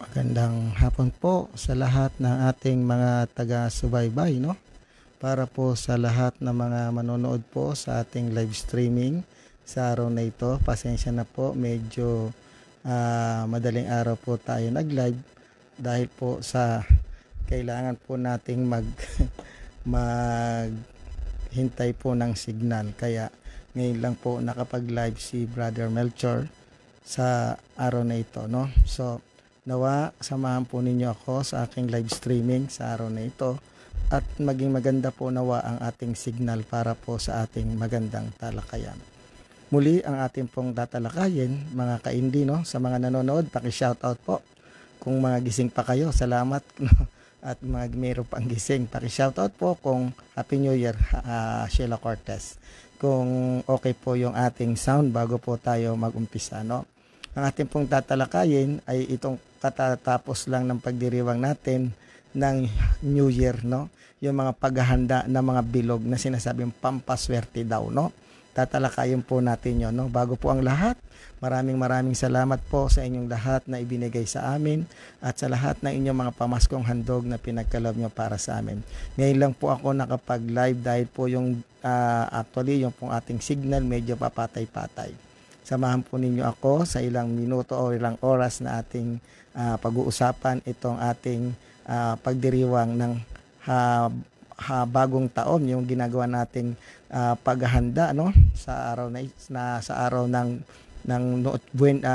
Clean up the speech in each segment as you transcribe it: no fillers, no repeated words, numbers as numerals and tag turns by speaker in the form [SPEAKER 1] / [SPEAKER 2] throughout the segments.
[SPEAKER 1] Magandang hapon po sa lahat ng ating mga taga-subaybay, no? Para po sa lahat ng mga manonood po sa ating live streaming sa araw na ito. Pasensya na po, medyo madaling araw po tayo nag-live dahil po sa kailangan po nating maghintay po ng signal. Kaya ngayon lang po nakapag-live si Brother Melchor sa araw na ito, no? So, nawa, samahan po ninyo ako sa aking live streaming sa araw na ito at maging maganda po nawa ang ating signal para po sa ating magandang talakayan. Muli ang ating pong tatalakayin, mga kaindi, no? Sa mga nanonood, paki-shoutout po. Kung mga gising pa kayo, salamat, no? At mga mayroon pang gising, paki-shoutout po kung Happy New Year, Sheila Cortez. Kung okay po yung ating sound bago po tayo mag-umpisa, no? Ang ating pong tatalakayin ay itong katatapos lang ng pagdiriwang natin ng New Year, no? Yung mga paghahanda ng mga bilog na sinasabing pampaswerte daw, no? Tatalakayin po natin yon, no? Bago po ang lahat, maraming salamat po sa inyong lahat na ibinigay sa amin at sa lahat ng inyong mga pamaskong handog na pinagkaloob nyo para sa amin. Ngayon lang po ako nakapag-live dahil po yung actually yung pong ating signal medyo papatay-patay. Samahan po ninyo ako sa ilang minuto o ilang oras na ating pag-uusapan itong ating pagdiriwang ng bagong taon, yung ginagawa nating paghahanda, no, sa araw sa araw ng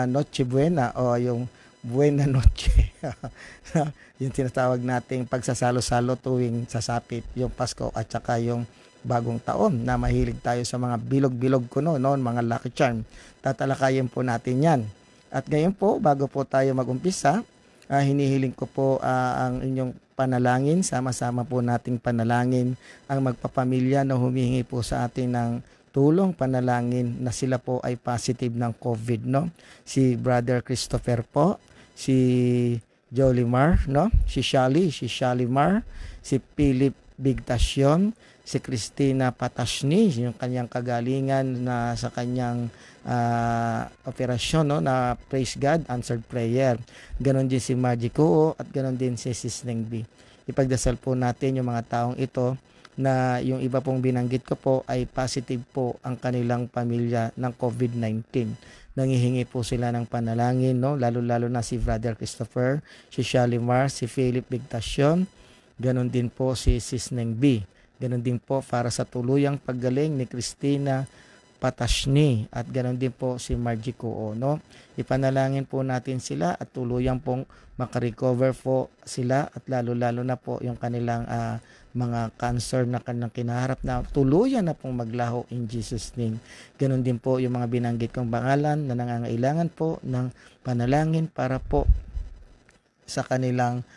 [SPEAKER 1] Noche Buena o yung Buena Noche. Yung tinatawag nating pagsasalo-salo tuwing sasapit yung Pasko at saka yung bagong taon na mahilig tayo sa mga bilog-bilog kuno noon, mga lucky charm. Tatalakayin po natin yan. At ngayon po, bago po tayo mag-umpisa, hinihiling ko po ang inyong panalangin. Sama-sama po nating panalangin ang magpapamilya na humihingi po sa atin ng tulong panalangin na sila po ay positive ng COVID, no? Si Brother Christopher po, si Jolimar, no? Si Shally Mar, si Philip Bigtasyon, si Christina Patashni, yung kanyang kagalingan na sa kanyang operasyon, no, na praise God, answered prayer. Ganon din si Majiko at ganon din si Sisneng B. Ipagdasal po natin yung mga taong ito na yung iba pong binanggit ko po ay positive po ang kanilang pamilya ng COVID-19. Nangihingi po sila ng panalangin, no, lalo-lalo na si Brother Christopher, si Shalimar, si Philip Bigtasyon, ganon din po si Sisneng B. Ganon din po para sa tuluyang paggaling ni Christina Patashni at ganon din po si Margie Kuo, no? Ipanalangin po natin sila at tuluyang pong makarecover po sila at lalo-lalo na po yung kanilang mga cancer na kanilang kinaharap na tuluyan na pong maglaho in Jesus name. Ganon din po yung mga binanggit kong pangalan na nangangailangan po ng panalangin para po sa kanilang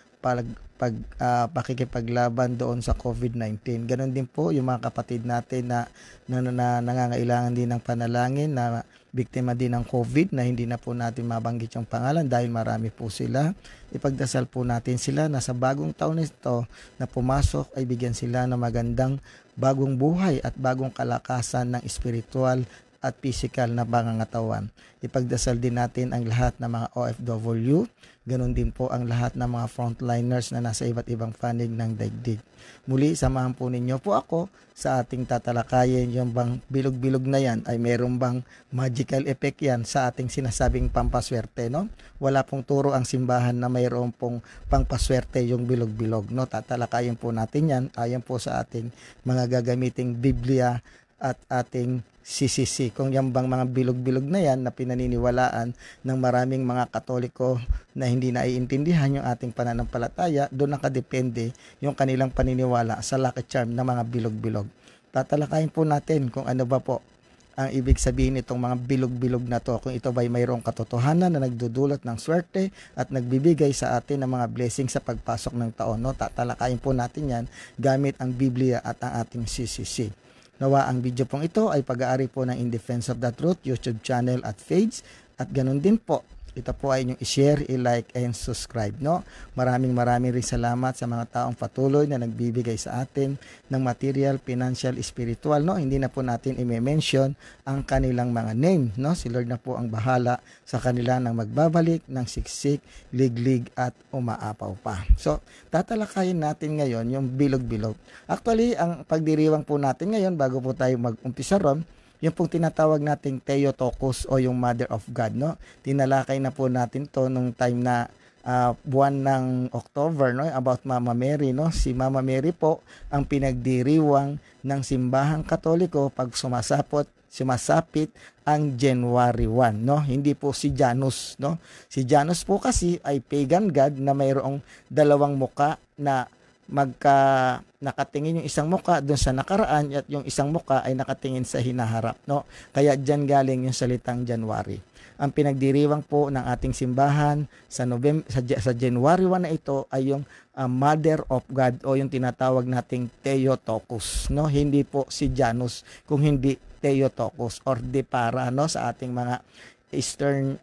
[SPEAKER 1] pakikipaglaban doon sa COVID-19. Ganon din po yung mga kapatid natin na nangangailangan din ng panalangin na biktima din ng COVID na hindi na po natin mabanggit yung pangalan dahil marami po sila. Ipagdasal po natin sila na sa bagong taon nito na pumasok ay bigyan sila ng magandang bagong buhay at bagong kalakasan ng spiritual at physical na pangangatawan. Ipagdasal din natin ang lahat ng mga OFW, ganon din po ang lahat ng mga frontliners na nasa iba't ibang panig ng daigdig. Muli, samahan po ninyo po ako sa ating tatalakayin. Yung bang bilog-bilog na yan ay meron bang magical effect yan sa ating sinasabing pampaswerte, no? Wala pong turo ang simbahan na mayroon pong pampaswerte yung bilog-bilog, no? Tatalakayin po natin yan ayon po sa ating mga gagamiting Biblia at ating CCC. Kung yan bang mga bilog-bilog na yan na pinaniniwalaan ng maraming mga Katoliko na hindi naiintindihan yung ating pananampalataya, doon nakadepende yung kanilang paniniwala sa lucky charm ng mga bilog-bilog. Tatalakayin po natin kung ano ba po ang ibig sabihin itong mga bilog-bilog na to, kung ito ba'y mayroong katotohanan na nagdudulot ng swerte at nagbibigay sa atin ng mga blessing sa pagpasok ng taon, no? Tatalakayin po natin yan gamit ang Biblia at ang ating CCC. Nawa ang video pong ito ay pag-aari po ng In Defense of the Truth YouTube channel at page at ganun din po ito po ay inyong i-share, i-like, and subscribe, no? Maraming rin salamat sa mga taong patuloy na nagbibigay sa atin ng material, financial, spiritual, no? Hindi na po natin i-mention ang kanilang mga name, no? Si Lord na po ang bahala sa kanila ng magbabalik, ng siksik, liglig, at umaapaw pa. So, tatalakayin natin ngayon yung bilog-bilog. Actually, ang pagdiriwang po natin ngayon, bago po tayo mag-umpisa ron, yung pong tinatawag nating Theotokos o yung Mother of God, no? Tinalakay na po natin to nung time na buwan ng October, no? About Mama Mary, no? Si Mama Mary po ang pinagdiriwang ng simbahang Katoliko pag sumasapit ang January 1, no? Hindi po si Janus, no? Si Janus po kasi ay pagan god na mayroong dalawang muka na nakatingin yung isang muka doon sa nakaraan at yung isang muka ay nakatingin sa hinaharap, no? Kaya diyan galing yung salitang January. Ang pinagdiriwang po ng ating simbahan sa January 1 na ito ay yung Mother of God o yung tinatawag nating Theotokos, no? Hindi po si Janus, kung hindi Theotokos or Depara, no? Sa ating mga Eastern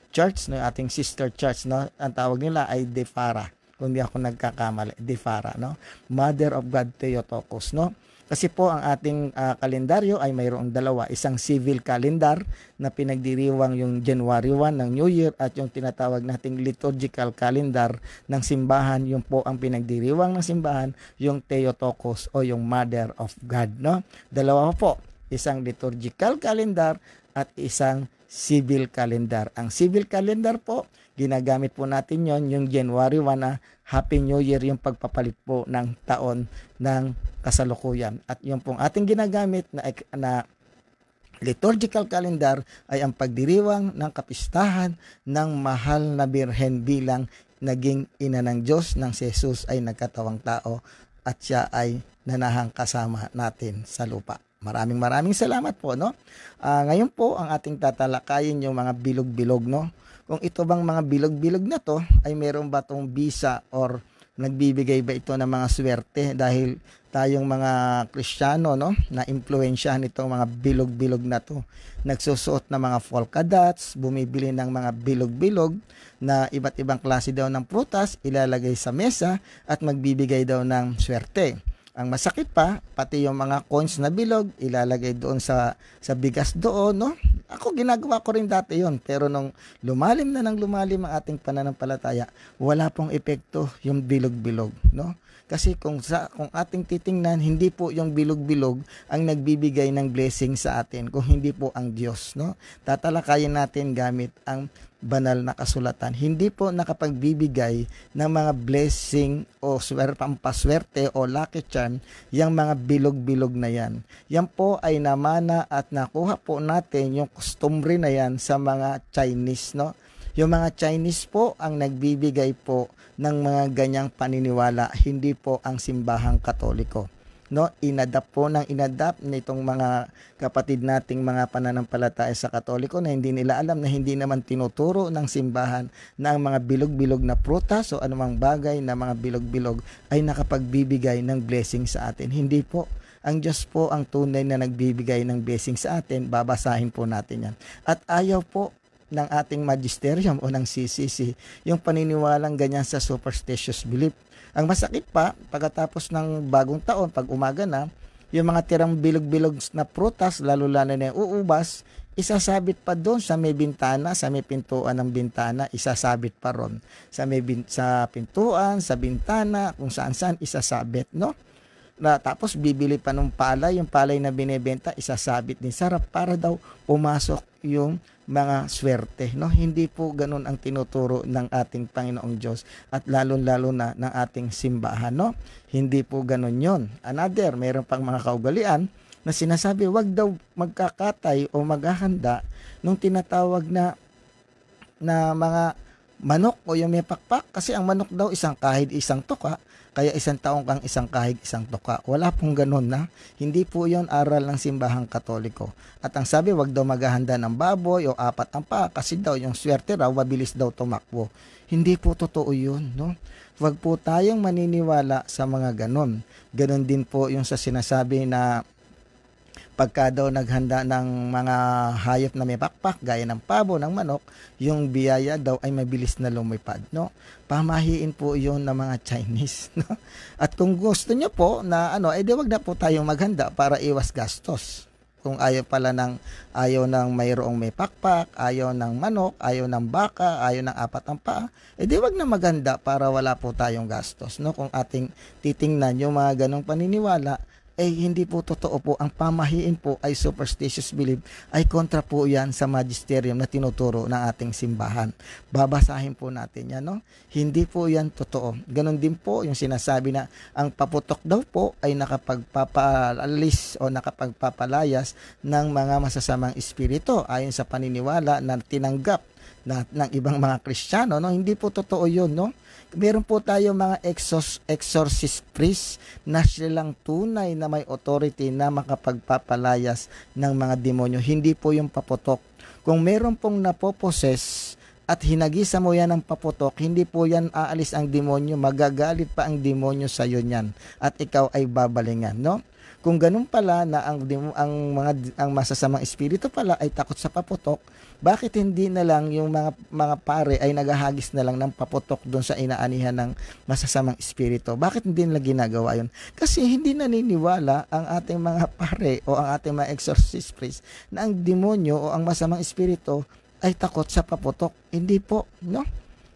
[SPEAKER 1] church, no? Ating sister church, no? Ang tawag nila ay Depara. Kung di ako nagkakamali, Depara, no? Mother of God Theotokos, no? Kasi po ang ating kalendaryo ay mayroong dalawa, isang civil calendar na pinagdiriwang yung January 1 ng New Year at yung tinatawag nating liturgical calendar ng simbahan, yung po ang pinagdiriwang ng simbahan, yung Theotokos o yung Mother of God, no? Dalawa po, isang liturgical calendar at isang civil calendar. Ang civil calendar po, ginagamit po natin yon yung January 1 na Happy New Year, yung pagpapalit po ng taon ng kasalukuyan. At yung pong ating ginagamit na liturgical calendar ay ang pagdiriwang ng kapistahan ng mahal na Birhen bilang naging ina ng Diyos nang si Jesus ay nagkatawang tao at siya ay nanahang kasama natin sa lupa. Maraming salamat po, no? Ngayon po ang ating tatalakayin yung mga bilog-bilog, no? Kung ito bang mga bilog-bilog na to ay meron ba tong bisa or nagbibigay ba ito ng mga swerte dahil tayong mga Kristiyano, no, na impluwensyahan itong mga bilog-bilog na to. Nagsusuot ng mga polka dots, bumibili ng mga bilog-bilog na iba't ibang klase daw ng prutas, ilalagay sa mesa at magbibigay daw ng swerte. Ang masakit pa, pati yung mga coins na bilog, ilalagay doon sa bigas doon, no? Ako, ginagawa ko rin dati yon, pero nung lumalim ang ating pananampalataya, wala pong epekto yung bilog-bilog, no? Kasi kung ating titingnan, hindi po yung bilog-bilog ang nagbibigay ng blessing sa atin, kung hindi po ang Diyos, no? Tatalakayin natin gamit ang banal na kasulatan. Hindi po nakapagbibigay ng mga blessing o pampaswerte o lucky charm yung mga bilog-bilog na yan. Yan po ay namana at nakuha po natin yung customary na yan sa mga Chinese, no? Yung mga Chinese po ang nagbibigay po ng mga ganyang paniniwala, hindi po ang simbahang Katoliko, no? Inadapt nitong mga kapatid nating mga pananampalataya sa Katoliko na hindi nila alam na hindi naman tinuturo ng simbahan na ang mga bilog-bilog na prutas o anumang bagay na mga bilog-bilog ay nakapagbibigay ng blessing sa atin. Hindi po. Ang Diyos po ang tunay na nagbibigay ng blessing sa atin. Babasahin po natin yan. At ayaw po ng ating magisterium o ng CCC yung paniniwalang ganyan sa superstitious belief. Ang masakit pa, pagkatapos ng bagong taon, pag umaga na, yung mga tirang bilog-bilog na prutas, lalo-lalo na yung uubas, isasabit pa doon sa may bintana, sa may pintuan ng bintana, isasabit pa ron. Sa pintuan, sa bintana, kung saan-saan, isasabit, no? Tapos bibili pa ng palay, yung palay na binebenta, isasabit din sarap para daw pumasok yung mga swerte, no? Hindi po ganun ang tinuturo ng ating Panginoong Diyos at lalo-lalo na ng ating simbahan, no? Hindi po ganun yon. Another, mayroon pang mga kaugalian na sinasabi wag daw magkakatay o maghahanda nung tinatawag na mga manok o yung may pakpak, kasi ang manok daw isang kahig, isang tuka, kaya isang taong kang isang kahig, isang tuka. Wala pong ganun, na. Hindi po yon aral ng simbahang Katoliko. At ang sabi, wag daw maghahanda ng baboy o apat ang paa kasi daw yung swerte raw, mabilis daw tumakbo. Hindi po totoo yun, no? Wag po tayong maniniwala sa mga ganon. Ganon din po yung sa sinasabi na Pagka daw naghanda ng mga hayop na may pakpak, gaya ng pabo, ng manok, yung biyaya daw ay mabilis na lumipad, no? Pamahiin po yun ng mga Chinese, no? At kung gusto nyo po na di wag na po tayong maghanda para iwas gastos. Kung ayaw ng mayroong may pakpak, ayaw ng manok, ayaw ng baka, ayaw ng apat ang paa, di wag na maganda para wala po tayong gastos, no? Kung ating titingnan yung mga ganong paniniwala, hindi po totoo po. Ang pamahiin po ay superstitious belief, ay kontra po yan sa magisterium na tinuturo ng ating simbahan. Babasahin po natin yan, no? Hindi po yan totoo. Ganon din po yung sinasabi na ang paputok daw po ay nakapagpapaalis o nakapagpapalayas ng mga masasamang espiritu ayon sa paniniwala na tinanggap ng ibang mga Kristiyano, no? Hindi po totoo yun, no? Meron po tayo mga exorcist priest na silang tunay na may authority na makapagpapalayas ng mga demonyo. Hindi po yung paputok. Kung meron pong napoposes at hinagisa mo yan ng paputok, hindi po yan aalis ang demonyo, magagalit pa ang demonyo sa iyo niyan at ikaw ay babalingan, no? Kung ganun pala na ang masasamang espiritu pala ay takot sa paputok, bakit hindi na lang yung mga pare ay naghahagis na lang ng paputok doon sa inaanihan ng masasamang espiritu? Bakit hindi nila ginagawa yun? Kasi hindi naniniwala ang ating mga pare o ang ating mga exorcist priest na ang demonyo o ang masamang espiritu ay takot sa paputok. Hindi po, no?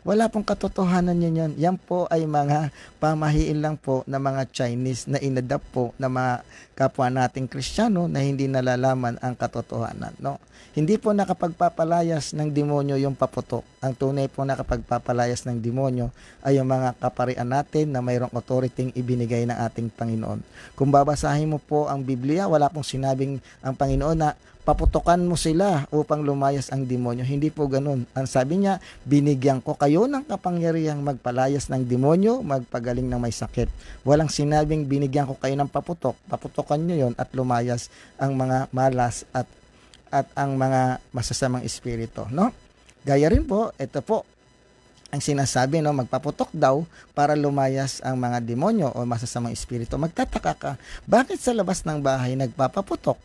[SPEAKER 1] Wala pong katotohanan yan. Yan po ay mga pamahiin lang po ng mga Chinese na inadapt po na mga kapwa nating Kristiyano na hindi nalalaman ang katotohanan, no? Hindi po nakapagpapalayas ng demonyo yung paputok. Ang tunay po nakapagpapalayas ng demonyo ay yung mga kaparian natin na mayroong authority ibinigay ng ating Panginoon. Kung babasahin mo po ang Biblia, wala pong sinabing ang Panginoon na paputokan mo sila upang lumayas ang demonyo. Hindi po ganun. Ang sabi niya, binigyan ko kayo ng kapangyarihang magpalayas ng demonyo, magpagaling ng may sakit. Walang sinabing binigyan ko kayo ng paputok. Paputokan nyo yon at lumayas ang mga malas at ang mga masasamang espiritu, no? Gaya rin po, ito po ang sinasabi, no, magpaputok daw para lumayas ang mga demonyo o masasamang espiritu. Magtataka ka, bakit sa labas ng bahay nagpapaputok?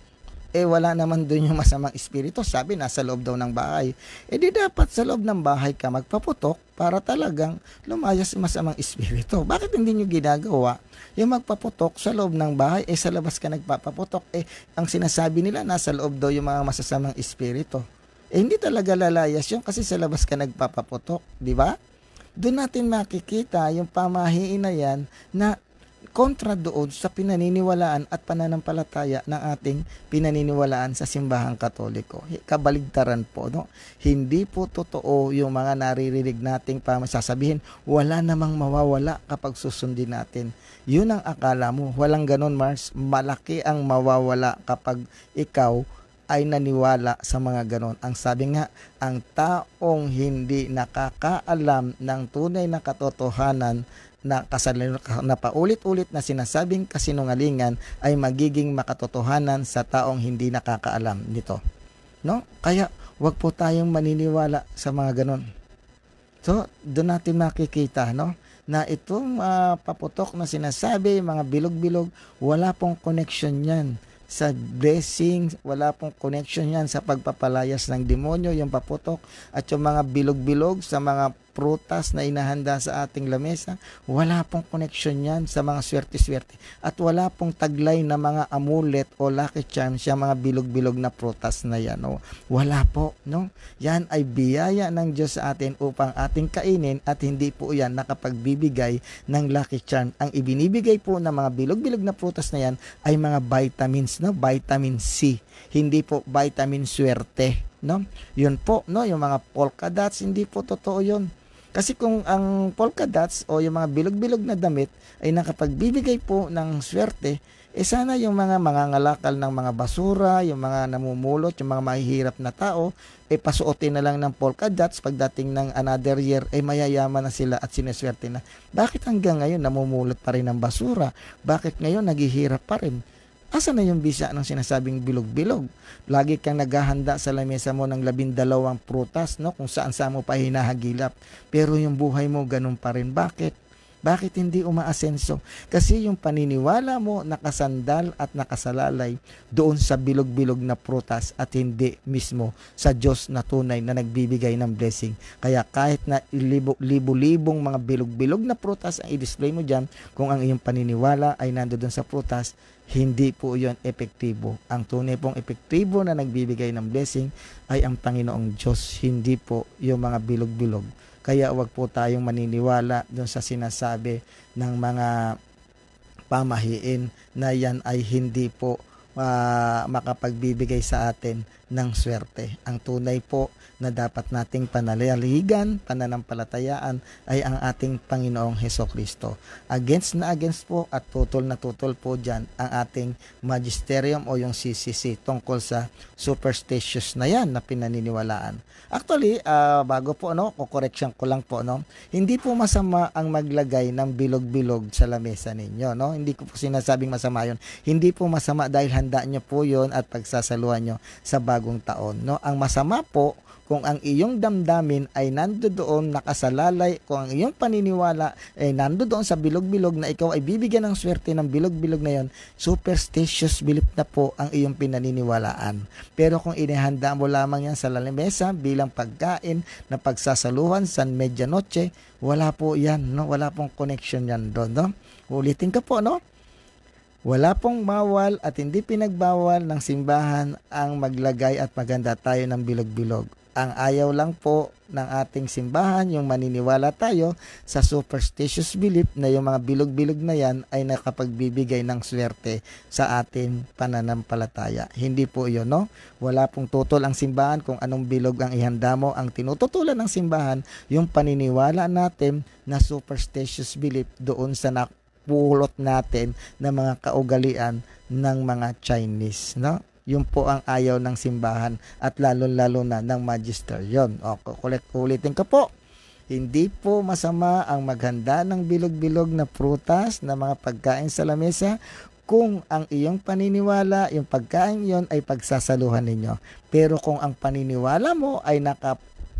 [SPEAKER 1] Wala naman doon yung masamang espiritu. Sabi, nasa loob daw ng bahay. Di dapat sa loob ng bahay ka magpaputok para talagang lumayas yung masamang espiritu. Bakit hindi nyo ginagawa yung magpaputok sa loob ng bahay? Sa labas ka nagpapaputok. Ang sinasabi nila, nasa loob daw yung mga masasamang espiritu. Hindi talaga lalayas yun kasi sa labas ka nagpapaputok. Di ba? Doon natin makikita yung pamahiin na yan na kontra doon sa pinaniniwalaan at pananampalataya ng ating pinaniniwalaan sa simbahang Katoliko. Kabaligtaran po, no? Hindi po totoo yung mga naririnig nating sasabihin, wala namang mawawala kapag susundin natin. Yun ang akala mo. Walang ganon, Mars. Malaki ang mawawala kapag ikaw ay naniwala sa mga ganon. Ang sabi nga, ang taong hindi nakakaalam ng tunay na katotohanan na paulit-ulit na sinasabing kasinungalingan ay magiging makatotohanan sa taong hindi nakakaalam nito, no? Kaya wag po tayong maniniwala sa mga ganon. So doon natin makikita, no, na itong paputok na sinasabi, mga bilog-bilog, wala pong connection yan sa blessing, wala pong connection yan sa pagpapalayas ng demonyo, yung paputok, at yung mga bilog-bilog sa mga prutas na inahanda sa ating lamesa, wala pong connection yan sa mga swerte-swerte. At wala pong taglay na mga amulet o lucky charms yung mga bilog-bilog na prutas na yan. No? Wala po. No? Yan ay biyaya ng Diyos sa atin upang ating kainin at hindi po yan nakapagbibigay ng lucky charm. Ang ibinibigay po ng mga bilog-bilog na prutas na yan ay mga vitamins, no? Vitamin C. Hindi po vitamin swerte. No? Yun po, no? Yung mga polka dots, hindi po totoo yun. Kasi kung ang polka dots o yung mga bilog-bilog na damit ay nakapagbibigay po ng swerte, sana yung mga mangangalakal ng mga basura, yung mga namumulot, yung mga mahihirap na tao, pasuotin na lang ng polka dots pagdating ng another year, mayayaman na sila at sineswerte na. Bakit hanggang ngayon namumulot pa rin ng basura? Bakit ngayon naghihirap pa rin? Asa na yung bisa ng sinasabing bilog-bilog? Lagi kang naghahanda sa lamesa mo ng 12 prutas, no? Kung saan mo pa hinahagilap. Pero yung buhay mo ganun pa rin. Bakit? Bakit hindi umaasenso? Kasi yung paniniwala mo nakasandal at nakasalalay doon sa bilog-bilog na prutas at hindi mismo sa Diyos na tunay na nagbibigay ng blessing. Kaya kahit na libo-libong mga bilog-bilog na prutas ang i-display mo dyan, kung ang iyong paniniwala ay nandoon sa prutas, hindi po yon epektibo. Ang tunay pong epektibo na nagbibigay ng blessing ay ang Panginoong Diyos, hindi po yung mga bilog-bilog. Kaya wag po tayong maniniwala doon sa sinasabi ng mga pamahiin na yan ay hindi po makapagbibigay sa atin ng swerte. Ang tunay po na dapat nating panalaligan, pananampalatayaan ay ang ating Panginoong Hesukristo. Against po at tutol na tutol po dyan ang ating magisterium o yung CCC tungkol sa superstitious na yan na pinaniniwalaan. Actually, bago po, kukorrection ko lang po, hindi po masama ang maglagay ng bilog-bilog sa lamesa ninyo, Hindi ko po sinasabing masama yon. Hindi po masama dahil handa nyo po yon at pagsasaluhan nyo sa bagong taon, Ang masama po, kung ang iyong damdamin ay nandoon nakasalalay, kung ang iyong paniniwala ay nandoon sa bilog-bilog na ikaw ay bibigyan ng swerte ng bilog-bilog na yon, superstitious belief na po ang iyong pinaniniwalaan. Pero kung inihanda mo lamang yan sa lamesa bilang pagkain na pagsasaluhan sa medianoche, wala po yan, Wala pong connection yan doon, Ulitin ka po, Wala pong bawal at hindi pinagbawal ng simbahan ang maglagay at maganda tayo ng bilog-bilog. Ang ayaw lang po ng ating simbahan, yung maniniwala tayo sa superstitious belief na yung mga bilog-bilog na yan ay nakapagbibigay ng swerte sa ating pananampalataya. Hindi po yun, Wala pong tutol ang simbahan kung anong bilog ang ihanda mo. Ang tinututulan ng simbahan, yung paniniwala natin na superstitious belief doon sa pulot natin ng mga kaugalian ng mga Chinese, Yun po ang ayaw ng simbahan at lalo-lalo na ng magisterium. Ulitin ko po. Hindi po masama ang maghanda ng bilog-bilog na prutas na mga pagkain sa lamesa kung ang iyong paniniwala, yung pagkain yon ay pagsasaluhan ninyo. Pero kung ang paniniwala mo ay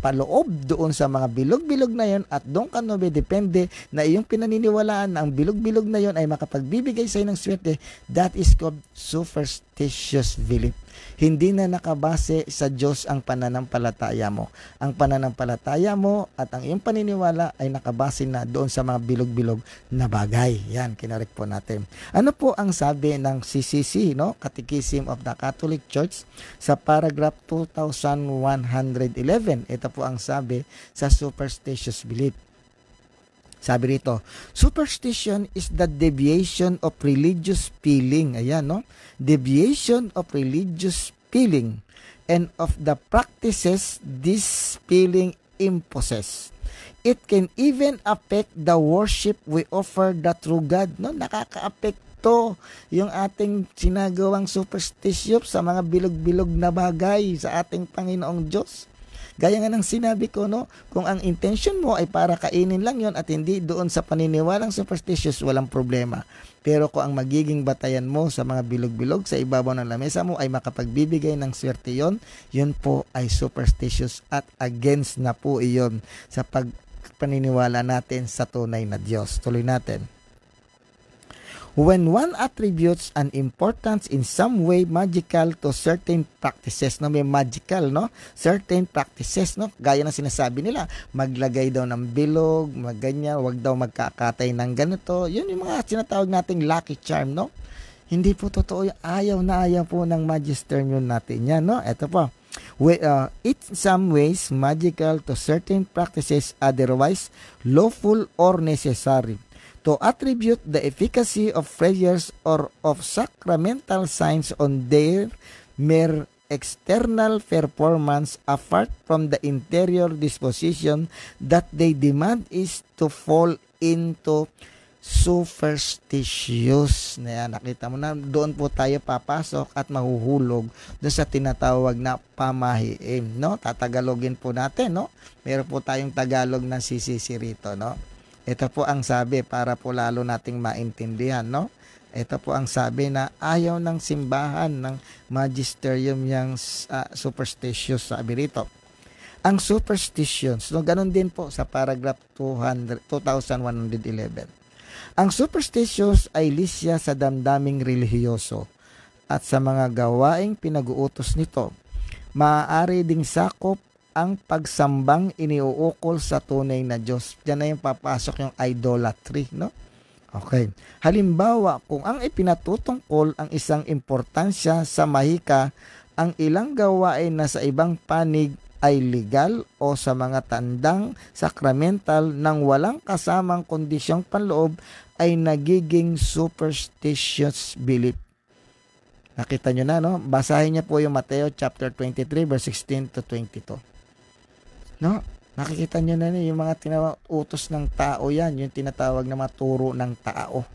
[SPEAKER 1] paloob doon sa mga bilog-bilog na yon at doon ka depende na iyong pinaniniwalaan na ang bilog-bilog na yon ay makapagbibigay sa ng swerte, that is called superstitious belief. Hindi na nakabase sa Diyos ang pananampalataya mo. Ang pananampalataya mo at ang iyong paniniwala ay nakabase na doon sa mga bilog-bilog na bagay. Yan, kinarek po natin. Ano po ang sabi ng CCC, Catechism of the Catholic Church sa paragraph 2111? Ito po ang sabi sa superstitious belief. Sabi rito, superstition is the deviation of religious feeling. Ayan, Deviation of religious feeling and of the practices this feeling imposes. It can even affect the worship we offer the true God. Nakaka-apekto yung ating sinagawang superstition sa mga bilog-bilog na bagay sa ating Panginoong Diyos. Gaya nga ng sinabi ko, kung ang intention mo ay para kainin lang yon at hindi doon sa paniniwalang superstitious, walang problema. Pero kung ang magiging batayan mo sa mga bilog-bilog sa ibabaw ng lamesa mo ay makapagbibigay ng swerte yun po ay superstitious at against na po iyon sa paniniwala natin sa tunay na Diyos. Tuloy natin. When one attributes an importance in some way magical to certain practices, may magical, certain practices, gaya ng sinasabi nila, maglagay daw ng bilog, ganyan, wag daw magkakatay ng ganito, yun yung mga sinatawag nating lucky charm, Hindi po totoo, ayaw po ng magisterium natin yan, Ito po. It in some ways magical to certain practices otherwise lawful or necessary. To attribute the efficacy of prayers or of sacramental signs on their mere external performance apart from the interior disposition that they demand is to fall into superstitious. Nakita mo na, doon po tayo papasok at mahuhulog doon sa tinatawag na pamahiin. Tatagalogin po natin. Meron po tayong Tagalog ng CCC rito. Ito po ang sabi para po lalo nating maintindihan, Ito po ang sabi na ayaw ng simbahan ng magisterium yung superstitious, sabi rito. Ang superstitions, no, ganun din po sa paragraph 2111. Ang superstitious ay lisya sa damdaming relihiyoso at sa mga gawaing pinag-uutos nito. Maaari ding sakop ang pagsambang iniuukol sa tunay na Diyos. Diyan na yung papasok yung idolatry, no? Okay. Halimbawa, kung ang ipinatutungkol ang isang importansya sa mahika, ang ilang gawain na sa ibang panig ay legal o sa mga tandang sakramental nang walang kasamang kondisyong panloob ay nagiging superstitious belief. Nakita nyo na, no? Basahin niyo po yung Mateo chapter 23 verse 16 to 22. No? Nakikita nyo na yung mga utos ng tao yan, yung tinatawag na maturo ng tao.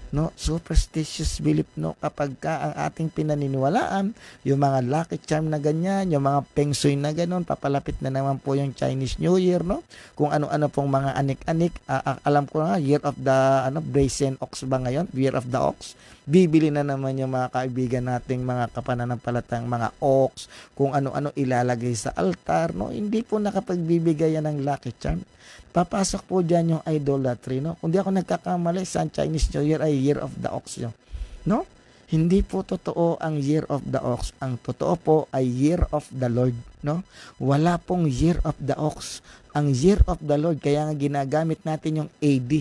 [SPEAKER 1] No, superstitious belief, no, kapag ang ating pinaniniwalaan yung mga lucky charm na ganyan, yung mga feng shui na ganon, papalapit na naman po yung Chinese New Year, no, kung ano-ano pong mga anik-anik. Alam ko na, year of the brazen ox ba ngayon, year of the ox, bibili na naman yung mga kaibigan nating mga kapananampalatang mga ox, kung ano-ano ilalagay sa altar, no, hindi po nakapagbibigay yan ng lucky charm. Papasok po dyan yung idolatry, no? Kung di ako nagkakamali, sa Chinese New Year ay Year of the Ox yun, no? Hindi po totoo ang Year of the Ox. Ang totoo po ay Year of the Lord, no? Wala pong Year of the Ox. Ang Year of the Lord, kaya nga ginagamit natin yung AD,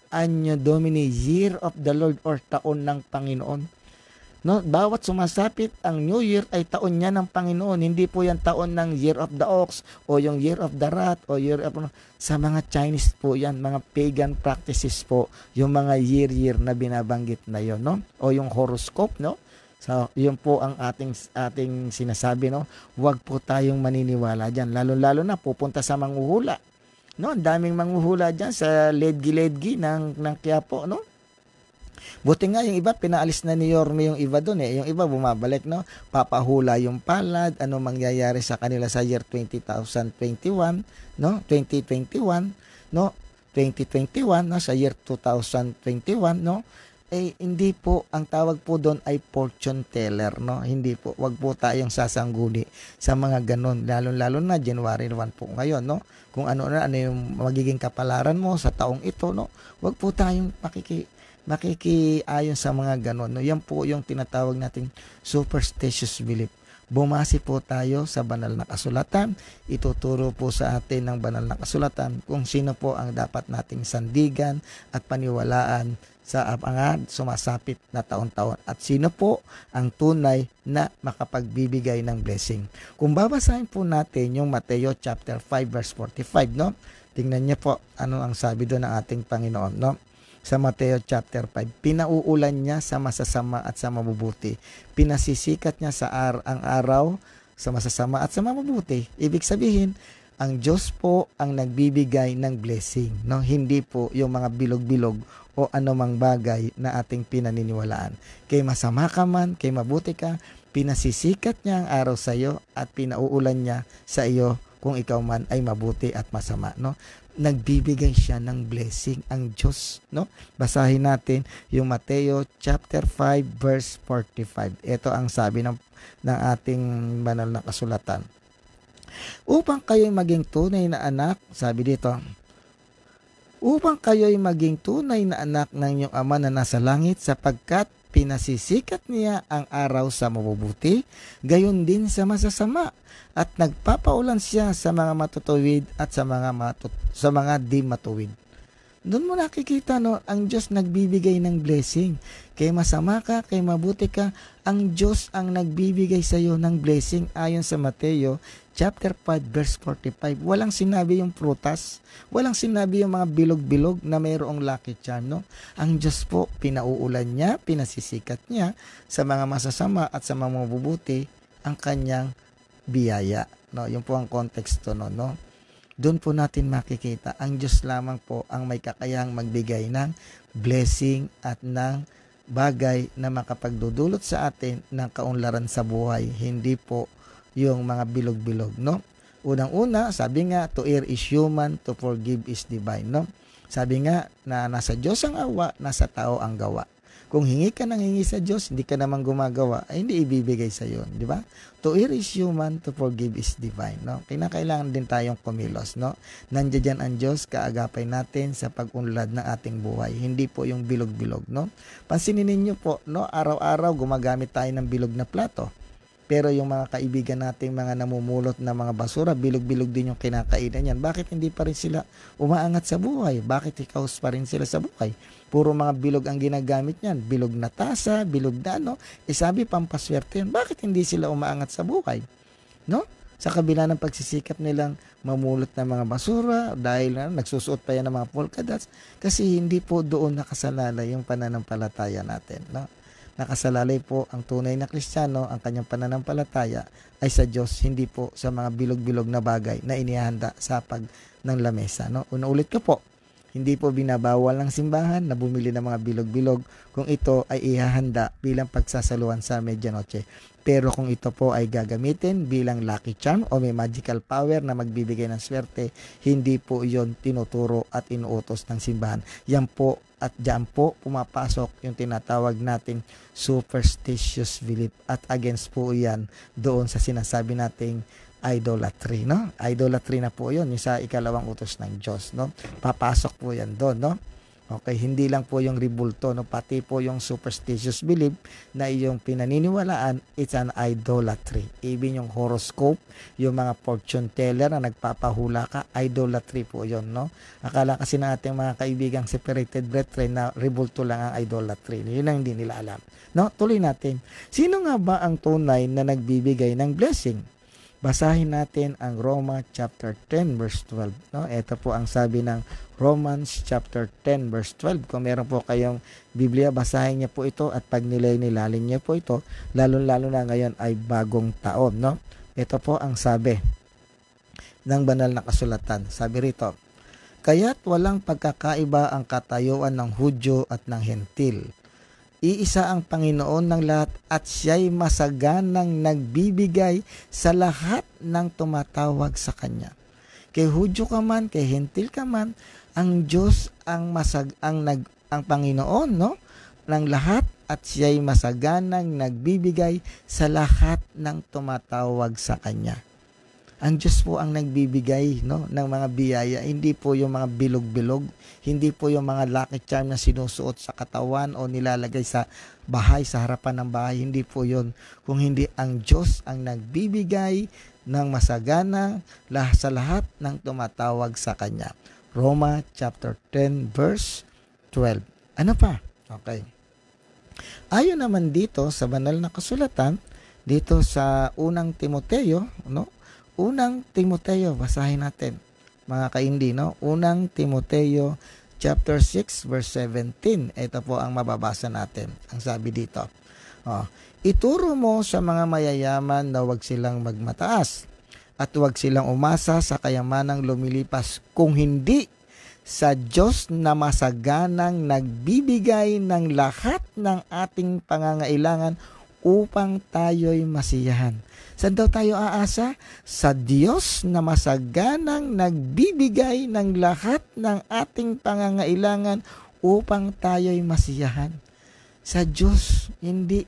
[SPEAKER 1] Anno Domini, Year of the Lord or taon ng Panginoon. No, bawat sumasapit ang New Year ay taon niya ng Panginoon. Hindi po yan taon ng Year of the Ox o yung Year of the Rat o Year of... Sa mga Chinese po yan, mga pagan practices po, yung mga year na binabanggit na yon, no? O yung horoscope, no? So, yun po ang ating sinasabi, no? Huwag po tayong maniniwala diyan. Lalo-lalo na pupunta sa manghuhula. No, ang daming manghuhula diyan sa ledgi-ledgi ng Quiapo, no? Buti nga yung iba, pinaalis na ni Yorme yung iba doon eh. Yung iba bumabalik, no? Papahula yung palad, ano mangyayari sa kanila sa year 2021, no? 2021, no? 2021, no? Sa year 2021, no? Eh, hindi po, ang tawag po doon ay fortune teller, no? Hindi po, wag po tayong sasangguni sa mga ganon. Lalo-lalo na January 1 po ngayon, no? Kung ano yung magiging kapalaran mo sa taong ito, no? Wag po tayong makikiayon sa mga ganon, no? Yan po yung tinatawag nating superstitious belief. Bumasi po tayo sa banal na kasulatan. Ituturo po sa atin ng banal na kasulatan kung sino po ang dapat nating sandigan at paniwalaan sa mga sumasapit na taon-taon at sino po ang tunay na makapagbibigay ng blessing. Kung babasahin po natin yung Mateo chapter 5 verse 45, no? Tingnan niyo po ano ang sabi doon ng ating Panginoon, no? Sa Mateo chapter 5, pinauulan niya sa masasama at sa mabubuti. Pinasisikat niya ang araw sa masasama at sa mabubuti. Ibig sabihin, ang Diyos po ang nagbibigay ng blessing, no? Hindi po yung mga bilog-bilog o anumang bagay na ating pinaniniwalaan. Kay masama ka man, kay mabuti ka, pinasisikat niya ang araw sa iyo at pinauulan niya sa iyo kung ikaw man ay mabuti at masama, no? Nagbibigay siya ng blessing ang Diyos, no? Basahin natin yung Mateo chapter 5 verse 45. Ito ang sabi ng ating banal na kasulatan. Upang kayo'y maging tunay na anak, sabi dito, upang kayo'y maging tunay na anak ng inyong Ama na nasa langit, sapagkat pinasisikat niya ang araw sa mabubuti, gayon din sa masasama, at nagpapaulan siya sa mga matutuwid at sa mga di matuwid. Doon mo nakikita, no, ang Diyos nagbibigay ng blessing. Kay masama ka, kay mabuti ka, ang Diyos ang nagbibigay sa iyo ng blessing ayon sa Mateo chapter 5 verse 45. Walang sinabi yung prutas, walang sinabi yung mga bilog-bilog na mayroong lucky charm, no? Ang Diyos po, pinauulan niya, pinasisikat niya sa mga masasama at sa mga mabubuti ang kanyang biyaya, no? Yun po ang konteksto, no? Doon po natin makikita ang Diyos lamang po ang may kakayahang magbigay ng blessing at ng bagay na makapagdudulot sa atin ng kaunlaran sa buhay, hindi po yung mga bilog-bilog, no? Unang-una, sabi nga, to err is human, to forgive is divine, no? Sabi nga na nasa Diyos ang awa, nasa tao ang gawa. Kung hingi ka ng hingi sa Diyos, hindi ka naman gumagawa, ay hindi ibibigay sa iyo, di ba? To err is human, to forgive is divine, no? Kinakailangan din tayong kumilos, no? Nandiyan ang Diyos, kaagapay natin sa pag-unlad ng ating buhay. Hindi po yung bilog-bilog, no? Pansinin ninyo po, no? Araw-araw gumagamit tayo ng bilog na plato. Pero yung mga kaibigan nating mga namumulot na mga basura, bilog-bilog din yung kinakainan yan. Bakit hindi pa rin sila umaangat sa buhay? Bakit ikaw pa rin sila sa buhay? Puro mga bilog ang ginagamit niyan. Bilog na tasa, bilog na ano. Sabi, pampaswerte yan. Bakit hindi sila umaangat sa buhay? No? Sa kabila ng pagsisikap nilang mamulot ng mga basura, dahil nagsusuot pa yan ng mga polka dots, kasi hindi po doon nakasalalay yung pananampalataya natin. No? Nakasalalay po ang tunay na Kristiyano, ang kanyang pananampalataya ay sa Diyos, hindi po sa mga bilog-bilog na bagay na inihanda sa pag ng lamesa. No? Ulit ko po, hindi po binabawal ng simbahan na bumili ng mga bilog-bilog kung ito ay ihahanda bilang pagsasaluhan sa medianoche. Pero kung ito po ay gagamitin bilang lucky charm o may magical power na magbibigay ng swerte, hindi po iyon tinuturo at inuutos ng simbahan. Yan po at diyan po pumapasok yung tinatawag nating superstitious belief at against po yan doon sa sinasabi nating idolatry, no? Idolatry na po yun, yung sa ikalawang utos ng Diyos, no? Papasok po yan doon, no? Okay, hindi lang po yung ribulto, no? Pati po yung superstitious belief na iyong pinaniniwalaan, it's an idolatry. Even yung horoscope, yung mga fortune teller na nagpapahula ka, idolatry po yun, no? Akala kasi ng ating mga kaibigang separated brethren na ribulto lang ang idolatry. Yun ang hindi nila alam. No? Tuloy natin. Sino nga ba ang tunay na nagbibigay ng blessing? Basahin natin ang Roma chapter 10 verse 12. No? Ito po ang sabi ng Romans chapter 10 verse 12. Kung meron po kayong Biblia, basahin niyo po ito at pag nilalin niyo po ito, lalo-lalo na ngayon ay bagong taon. No? Ito po ang sabi ng banal na kasulatan. Sabi rito, kaya't walang pagkakaiba ang katayuan ng Hudyo at ng Hentil. Iisa ang Panginoon ng lahat at siya'y masaganang nagbibigay sa lahat ng tumatawag sa Kanya. Kay Hudyo ka man, kay Hentil ka man, ang Diyos ang Panginoon, no? Ng lahat at siya'y masaganang nagbibigay sa lahat ng tumatawag sa Kanya. Ang Diyos po ang nagbibigay, no, ng mga biyaya, hindi po yung mga bilog-bilog, hindi po yung mga lucky charm na sinusuot sa katawan o nilalagay sa bahay, sa harapan ng bahay, hindi po yun. Kung hindi ang Diyos ang nagbibigay ng masagana sa lahat ng tumatawag sa Kanya. Roma chapter 10 verse 12. Ano pa? Okay. Ayon naman dito sa banal na kasulatan, dito sa unang Timoteo, no? Unang Timoteo, basahin natin, mga kaindi, no? Unang Timoteo chapter 6 verse 17. Ito po ang mababasa natin. Ang sabi dito, ituro mo sa mga mayayaman na huwag silang magmataas at huwag silang umasa sa kayamanang lumilipas, kung hindi sa Diyos na masaganang nagbibigay ng lahat ng ating pangangailangan upang tayo'y masiyahan. Saan daw tayo aasa? Sa Diyos na masaganang nagbibigay ng lahat ng ating pangangailangan upang tayo'y masiyahan. Sa Diyos, hindi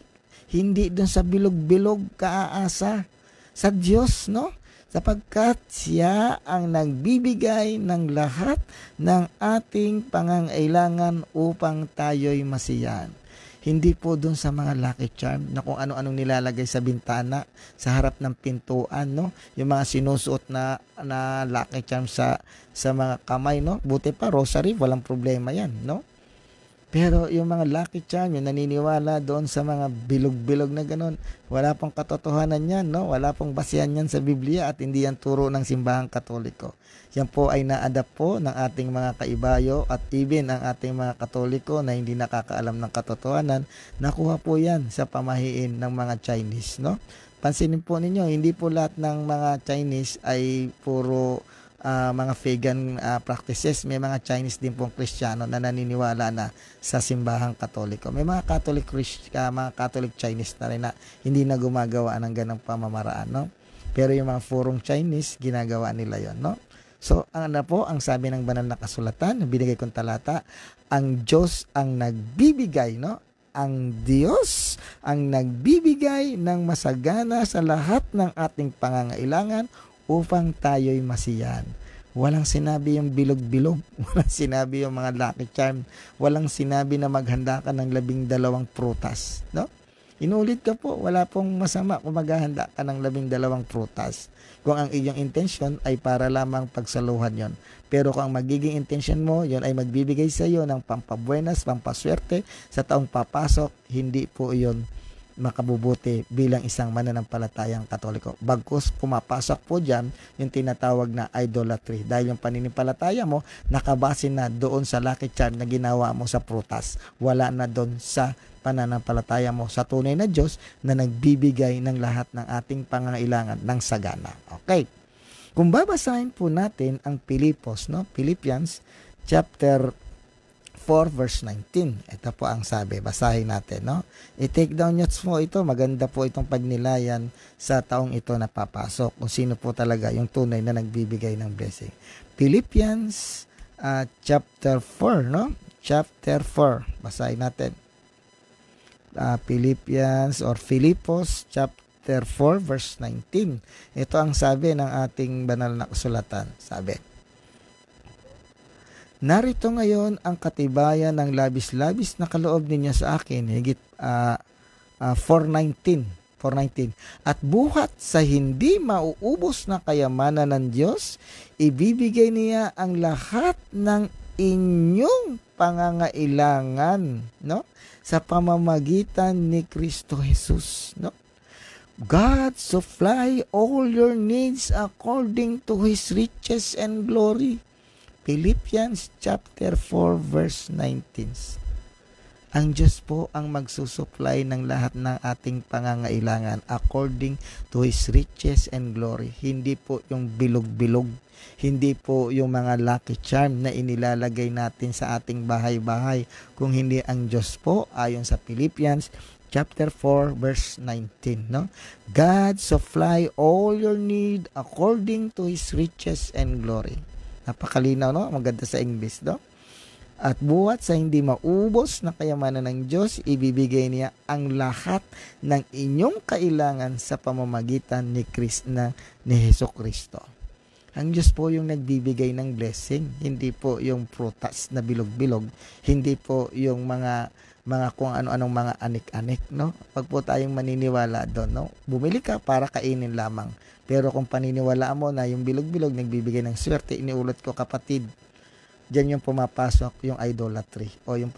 [SPEAKER 1] dun sa bilog-bilog ka aasa. Sa Diyos, no? Sapagkat siya ang nagbibigay ng lahat ng ating pangangailangan upang tayo'y masiyahan. Hindi po dun sa mga lucky charm na kung ano-anong nilalagay sa bintana, sa harap ng pintuan, no? Yung mga sinusuot na lucky charm sa mga kamay, no? Buti pa rosary, walang problema yan, no? Pero yung mga lucky charm, yung naniniwala doon sa mga bilog-bilog na ganun, wala pong katotohanan yan, no? Wala pong basihan yan sa Biblia at hindi yan turo ng simbahang Katoliko. Yan po ay na-adapt po ng ating mga kaibayo at even ang ating mga Katoliko na hindi nakakaalam ng katotohanan, nakuha po yan sa pamahiin ng mga Chinese, no? Pansinin po ninyo, hindi po lahat ng mga Chinese ay puro mga pagan practices. May mga Chinese din pong Kristiyano na naniniwala na sa simbahang Katoliko. May mga Catholic Chinese na rin na hindi na gumagawa ng ganang pamamaraan, no? Pero yung mga purong Chinese, ginagawa nila yon, no? So, ang sabi ng banal na kasulatan, binigay kong talata, ang Diyos ang nagbibigay, no? ang Diyos ang nagbibigay ng masagana sa lahat ng ating pangangailangan upang tayo'y masiyahan. Walang sinabi yung bilog-bilog, walang sinabi yung mga lucky charm, walang sinabi na maghanda ka ng 12 prutas, no? Inulit ka po, wala pong masama kung maghahanda ka ng 12 prutas. Kung ang iyong intention ay para lamang pagsaluhan yon. Pero kung ang magiging intention mo, yon ay magbibigay sa iyo ng pampabuenas, pampaswerte sa taong papasok, hindi po yon makabubuti bilang isang mananampalatayang Katoliko. Bagkus pumapasok po dyan yung tinatawag na idolatry. Dahil yung paninimpalataya mo, nakabase na doon sa lucky charm na ginawa mo sa prutas. Wala na doon sa pananampalataya mo sa tunay na Diyos na nagbibigay ng lahat ng ating pangangailangan ng sagana. Okay. Kung babasahin po natin ang Pilipos, no? Philippians chapter 4 verse 19. Ito po ang sabi. Basahin natin, no? I-take down notes mo ito. Maganda po itong pagnilayan sa taong ito na papasok. Kung sino po talaga yung tunay na nagbibigay ng blessing. Philippians chapter 4, no? Chapter 4. Basahin natin. Philippians or Filipos chapter 4 verse 19. Ito ang sabi ng ating banal na kasulatan. Sabi, narito ngayon ang katibayan ng labis-labis na kaloob ninyo sa akin. Higit 4:19. At buhat sa hindi mauubos na kayamanan ng Diyos, ibibigay niya ang lahat ng inyong pangangailangan, no? Sa pamamagitan ni Kristo Jesus, no? God supply all your needs according to His riches and glory. Philippians chapter 4 verse 19. Ang Diyos po ang magsusupply ng lahat ng ating pangangailangan according to His riches and glory. Hindi po yung bilog-bilog. Hindi po yung mga lucky charm na inilalagay natin sa ating bahay-bahay. Kung hindi ang Diyos po, ayon sa Philippians chapter 4 verse 19, no? God supply all your need according to His riches and glory. Napakalinaw, no? Maganda sa English, no? At buhat sa hindi maubos na kayamanan ng Diyos, ibibigay niya ang lahat ng inyong kailangan sa pamamagitan ni Hesukristo. Ang Diyos po yung nagbibigay ng blessing, hindi po yung prutas na bilog-bilog, hindi po yung mga kung ano-anong mga anik-anik, no? Pag po tayong maniniwala doon, no? Bumili ka para kainin lamang. Pero kung paniniwalaan mo na yung bilog-bilog nagbibigay ng swerte, iniulat ko kapatid, diyan yung pumapasok yung idolatry o yung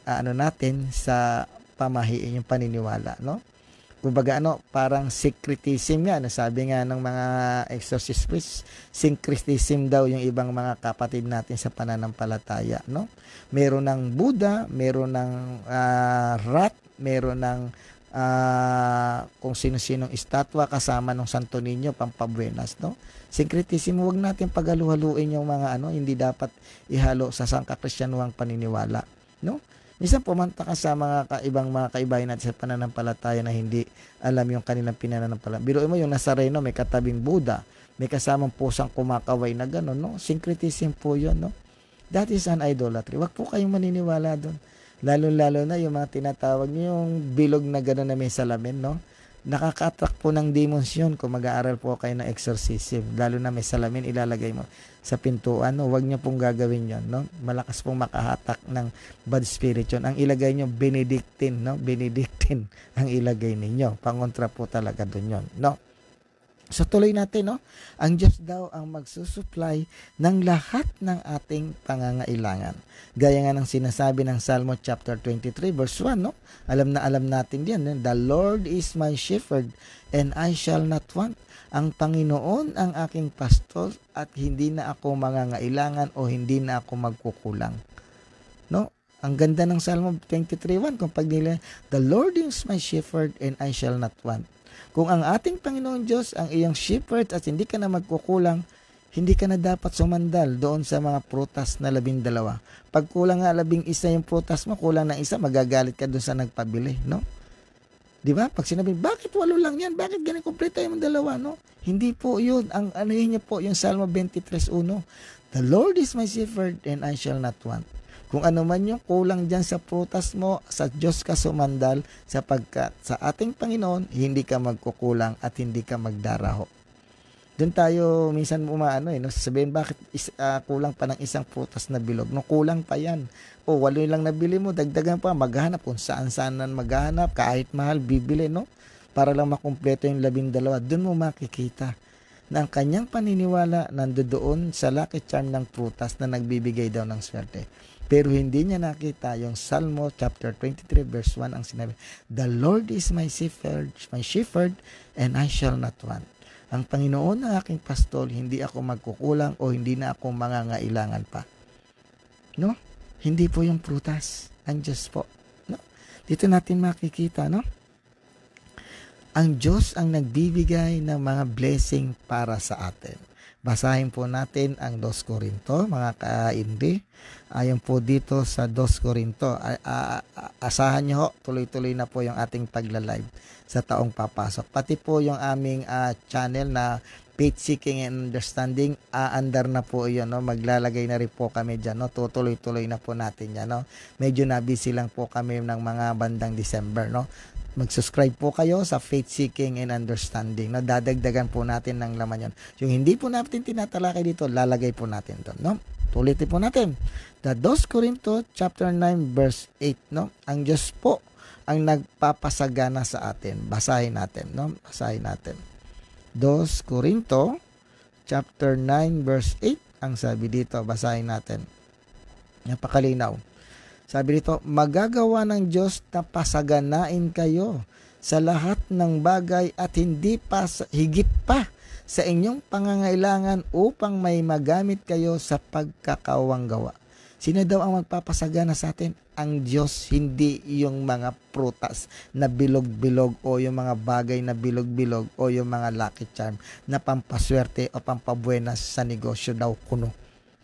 [SPEAKER 1] ano natin sa pamahiin yung paniniwala, no? Kumbaga parang secretism nga, sabi nga ng mga exorcist priests, syncretism daw yung ibang mga kapatid natin sa pananampalataya, no? Meron ng Buddha, meron ng rat, meron ng kung sino-sinong estatwa kasama ng Santo Niño, pampabuenas, no? Syncretism, huwag natin paghalu-haluin yung mga hindi dapat ihalo sa sangka-Kristyanuhang paniniwala, no? Minsan pumanta ka sa ibang mga kaibahan natin sa pananampalataya na hindi alam yung kanilang pinananampalataya. Biruin mo yung Nazareno, may katabing Buddha, may kasamang pusang kumakaway na gano'n, no? Syncretism po yun, no? That is an idolatry. Huwag po kayong maniniwala doon. Lalo-lalo na yung mga tinatawag nyo, yung bilog na gano'n na may salamin, no? Nakaka-attract po ng demons yun kung mag-aaral po kayo ng exorcism. Lalo na may salamin, ilalagay mo sa pintuan, no? Huwag nyo pong gagawin yun, no? Malakas pong makahatak ng bad spirit yun. Ang ilagay nyo, Benedictine, no? Benedictine ang ilagay ninyo. Pangontra po talaga dun yun, no? So tuloy natin, no? Ang Diyos daw ang magsusupply ng lahat ng ating pangangailangan. Gaya nga ng sinasabi ng Salmo chapter 23 verse 1, no? Alam natin diyan, the Lord is my shepherd and I shall not want. Ang Panginoon ang aking pastor at hindi na ako mangangailangan o hindi na ako magkukulang. No? Ang ganda ng Salmo 23:1 kung pagnila, the Lord is my shepherd and I shall not want. Kung ang ating Panginoon Diyos ang iyong shepherd at hindi ka na magkukulang, hindi ka na dapat sumandal doon sa mga prutas na 12. Pag kulang nga 11 yung prutas mo, kulang na isa, magagalit ka doon sa nagpabili, no? Di ba? Pag sinabi, bakit 8 lang yan? Bakit ganun kompleto yung 2, no? Hindi po yun. Ang niya po yung Salmo 23:1. The Lord is my shepherd and I shall not want. Kung ano man yung kulang dyan sa prutas mo, sa Diyos ka sumandal, sapagkat sa ating Panginoon, hindi ka magkukulang at hindi ka magdaraho. Doon tayo minsan umaano no? Sasabihin, bakit kulang pa ng isang prutas na bilog? No, kulang pa yan. O, 8 lang nabili mo, dagdagan pa, maghanap kung saan-saan maghanap, kahit mahal, bibili, no? Para lang makumpleto yung 12. Doon mo makikita na ang kanyang paniniwala nandoon sa lucky charm ng prutas na nagbibigay daw ng swerte. Pero hindi niya nakita yung Salmo chapter 23 verse 1 ang sinabi, "The Lord is my shepherd, and I shall not want." Ang Panginoon na aking pastol, hindi ako magkukulang o hindi na ako mangangailangan pa. No? Hindi po yung prutas. Ang Diyos po. No? Dito natin makikita, no? Ang Diyos ang nagbibigay ng mga blessing para sa atin. Basahin po natin ang 2 Korinto, mga kaindi. Ayon po dito sa 2 Korinto. Asahan nyo ho, tuloy-tuloy na po yung ating pagla-live sa taong papasok. Pati po yung aming channel na Faith Seeking and Understanding, andar na po yun, no? Maglalagay na rin po kami dyan, no? Tutuloy-tuloy na po natin yan, no? Medyo na-busy lang po kami ng mga bandang December, no? Mag-subscribe po kayo sa Faith Seeking and Understanding, no? Dadagdagan po natin ng laman yun. Yung hindi po natin tinatalakay dito, lalagay po natin doon, no? Tulitin po natin. The 2 Korinto chapter 9 verse 8, no? Ang Diyos po ang nagpapasagana sa atin. Basahin natin, no? Basahin natin. 2 Korinto chapter 9 verse 8 ang sabi dito. Basahin natin. Napakalinaw. Sabi dito, magagawa ng Diyos na pasaganain kayo sa lahat ng bagay at hindi pa higit pa sa inyong pangangailangan upang may magamit kayo sa pagkakawanggawa. Sino daw ang magpapasagana sa atin? Ang Diyos, hindi yung mga prutas na bilog-bilog o yung mga bagay na bilog-bilog o yung mga lucky charm na pampaswerte o pampabuenas sa negosyo daw kuno.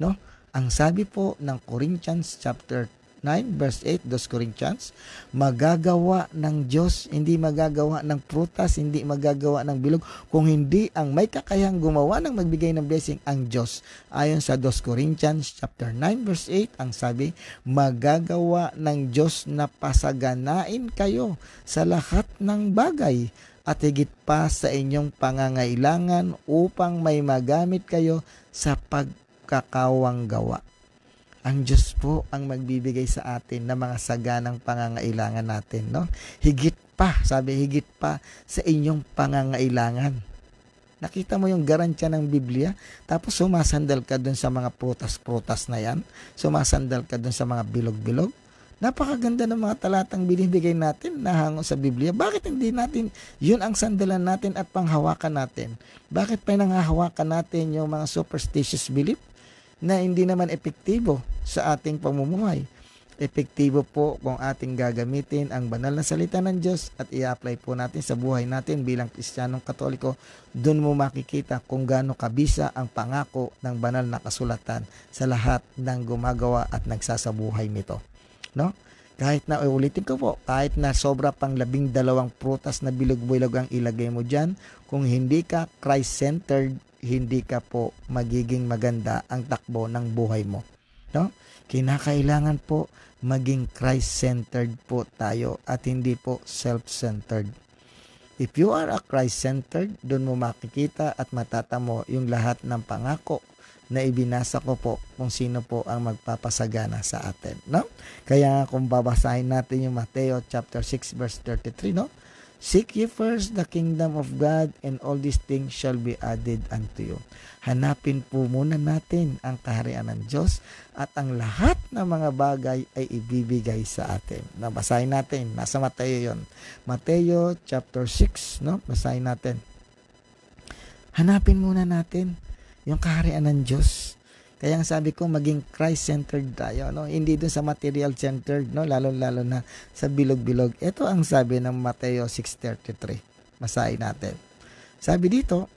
[SPEAKER 1] No? Ang sabi po ng Corinthians chapter 9 verse 8, 2 Corinthians, magagawa ng Diyos, hindi magagawa ng prutas, hindi magagawa ng bilog, kung hindi ang may kakayahang gumawa ng magbigay ng blessing, ang Diyos. Ayon sa 2 Corinthians chapter 9 verse 8, ang sabi, magagawa ng Diyos na pasaganain kayo sa lahat ng bagay at higit pa sa inyong pangangailangan upang may magamit kayo sa pagkakawanggawa. Ang Diyos po ang magbibigay sa atin ng mga saganang pangangailangan natin, no? Higit pa, sabi, higit pa sa inyong pangangailangan. Nakita mo yung garantiya ng Biblia, tapos sumasandal ka dun sa mga prutas-prutas na yan, sumasandal ka dun sa mga bilog-bilog. Napakaganda ng mga talatang binibigay natin na hango sa Biblia. Bakit hindi natin, yun ang sandalan natin at panghawakan natin? Bakit pa nanghahawakan natin yung mga superstitious belief na hindi naman epektibo sa ating pamumuhay? Epektibo po kung ating gagamitin ang banal na salita ng Diyos at i-apply po natin sa buhay natin bilang Kristiyanong Katoliko. Doon mo makikita kung gaano kabisa ang pangako ng banal na kasulatan sa lahat ng gumagawa at nagsasabuhay nito. No? Kahit na, ulitin ko po, kahit na sobra pang 12 prutas na bilog-bilog ang ilagay mo dyan, kung hindi ka Christ-centered, hindi ka po magiging maganda ang takbo ng buhay mo. No? Kinakailangan po maging Christ-centered po tayo at hindi po self-centered. If you are a Christ-centered, doon mo makikita at matatamo yung lahat ng pangako na ibinasa ko po kung sino po ang magpapasagana sa atin. No? Kaya kung babasahin natin yung Mateo chapter 6 verse 33, no? Seek ye first the kingdom of God, and all these things shall be added unto you. Hanapin po muna natin ang kaharian ng Diyos at ang lahat ng mga bagay ay ibibigay sa atin. Basahin natin, nasa Mateo yon. Mateo chapter 6, no? Basahin natin. Hanapin muna natin yung kaharian ng Diyos. Kaya ang sabi ko, maging Christ-centered tayo, no? Hindi dun sa material-centered, no? Lalo-lalo na sa bilog-bilog. Ito ang sabi ng Mateo 6:33. Basahin natin. Sabi dito,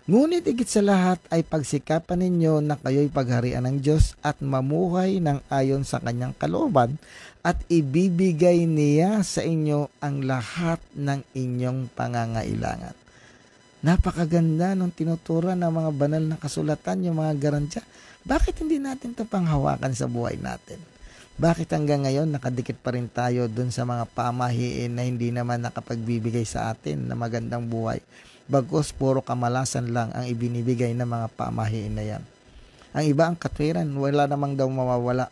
[SPEAKER 1] ngunit higit sa lahat ay pagsikapan ninyo na kayo'y pagharian ng Diyos at mamuhay ng ayon sa kanyang kalooban at ibibigay niya sa inyo ang lahat ng inyong pangangailangan. Napakaganda nung tinuturan ng mga banal na kasulatan, yung mga garansya. Bakit hindi natin ito panghawakan sa buhay natin? Bakit hanggang ngayon nakadikit pa rin tayo dun sa mga pamahiin na hindi naman nakapagbibigay sa atin na magandang buhay? Bagkus puro kamalasan lang ang ibinibigay ng mga pamahiin na yan. Ang iba ang katwiran, wala namang daw mawawala.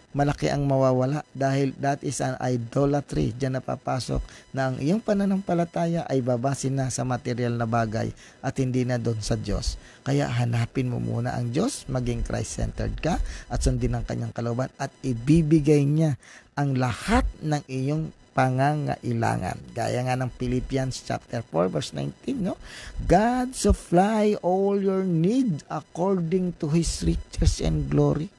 [SPEAKER 1] Malaki ang mawawala dahil that is an idolatry. Diyan napapasok na ang iyong pananampalataya ay babasin na sa material na bagay at hindi na doon sa Diyos. Kaya hanapin mo muna ang Diyos, maging Christ-centered ka at sundin ang kanyang kalooban at ibibigay niya ang lahat ng iyong pangangailangan. Gaya nga ng Philippians chapter 4 verse 19, no? God supply all your need according to His riches and glory.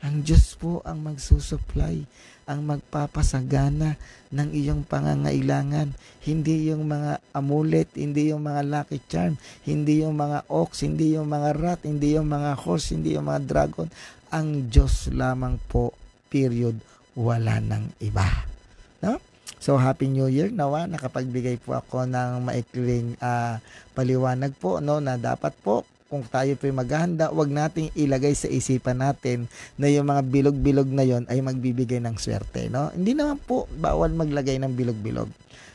[SPEAKER 1] Ang Diyos po ang magsusupply, ang magpapasagana ng iyong pangangailangan. Hindi yung mga amulet, hindi yung mga lucky charm, hindi yung mga ox, hindi yung mga rat, hindi yung mga horse, hindi yung mga dragon. Ang Diyos lamang po, period, wala nang iba. No? So, Happy New Year. Nawa, nakapagbigay po ako ng maikling paliwanag po, no, na dapat po, kung tayo po'y maghahanda, wag nating ilagay sa isipan natin na yung mga bilog-bilog na yon ay magbibigay ng swerte. No? Hindi naman po bawal maglagay ng bilog-bilog.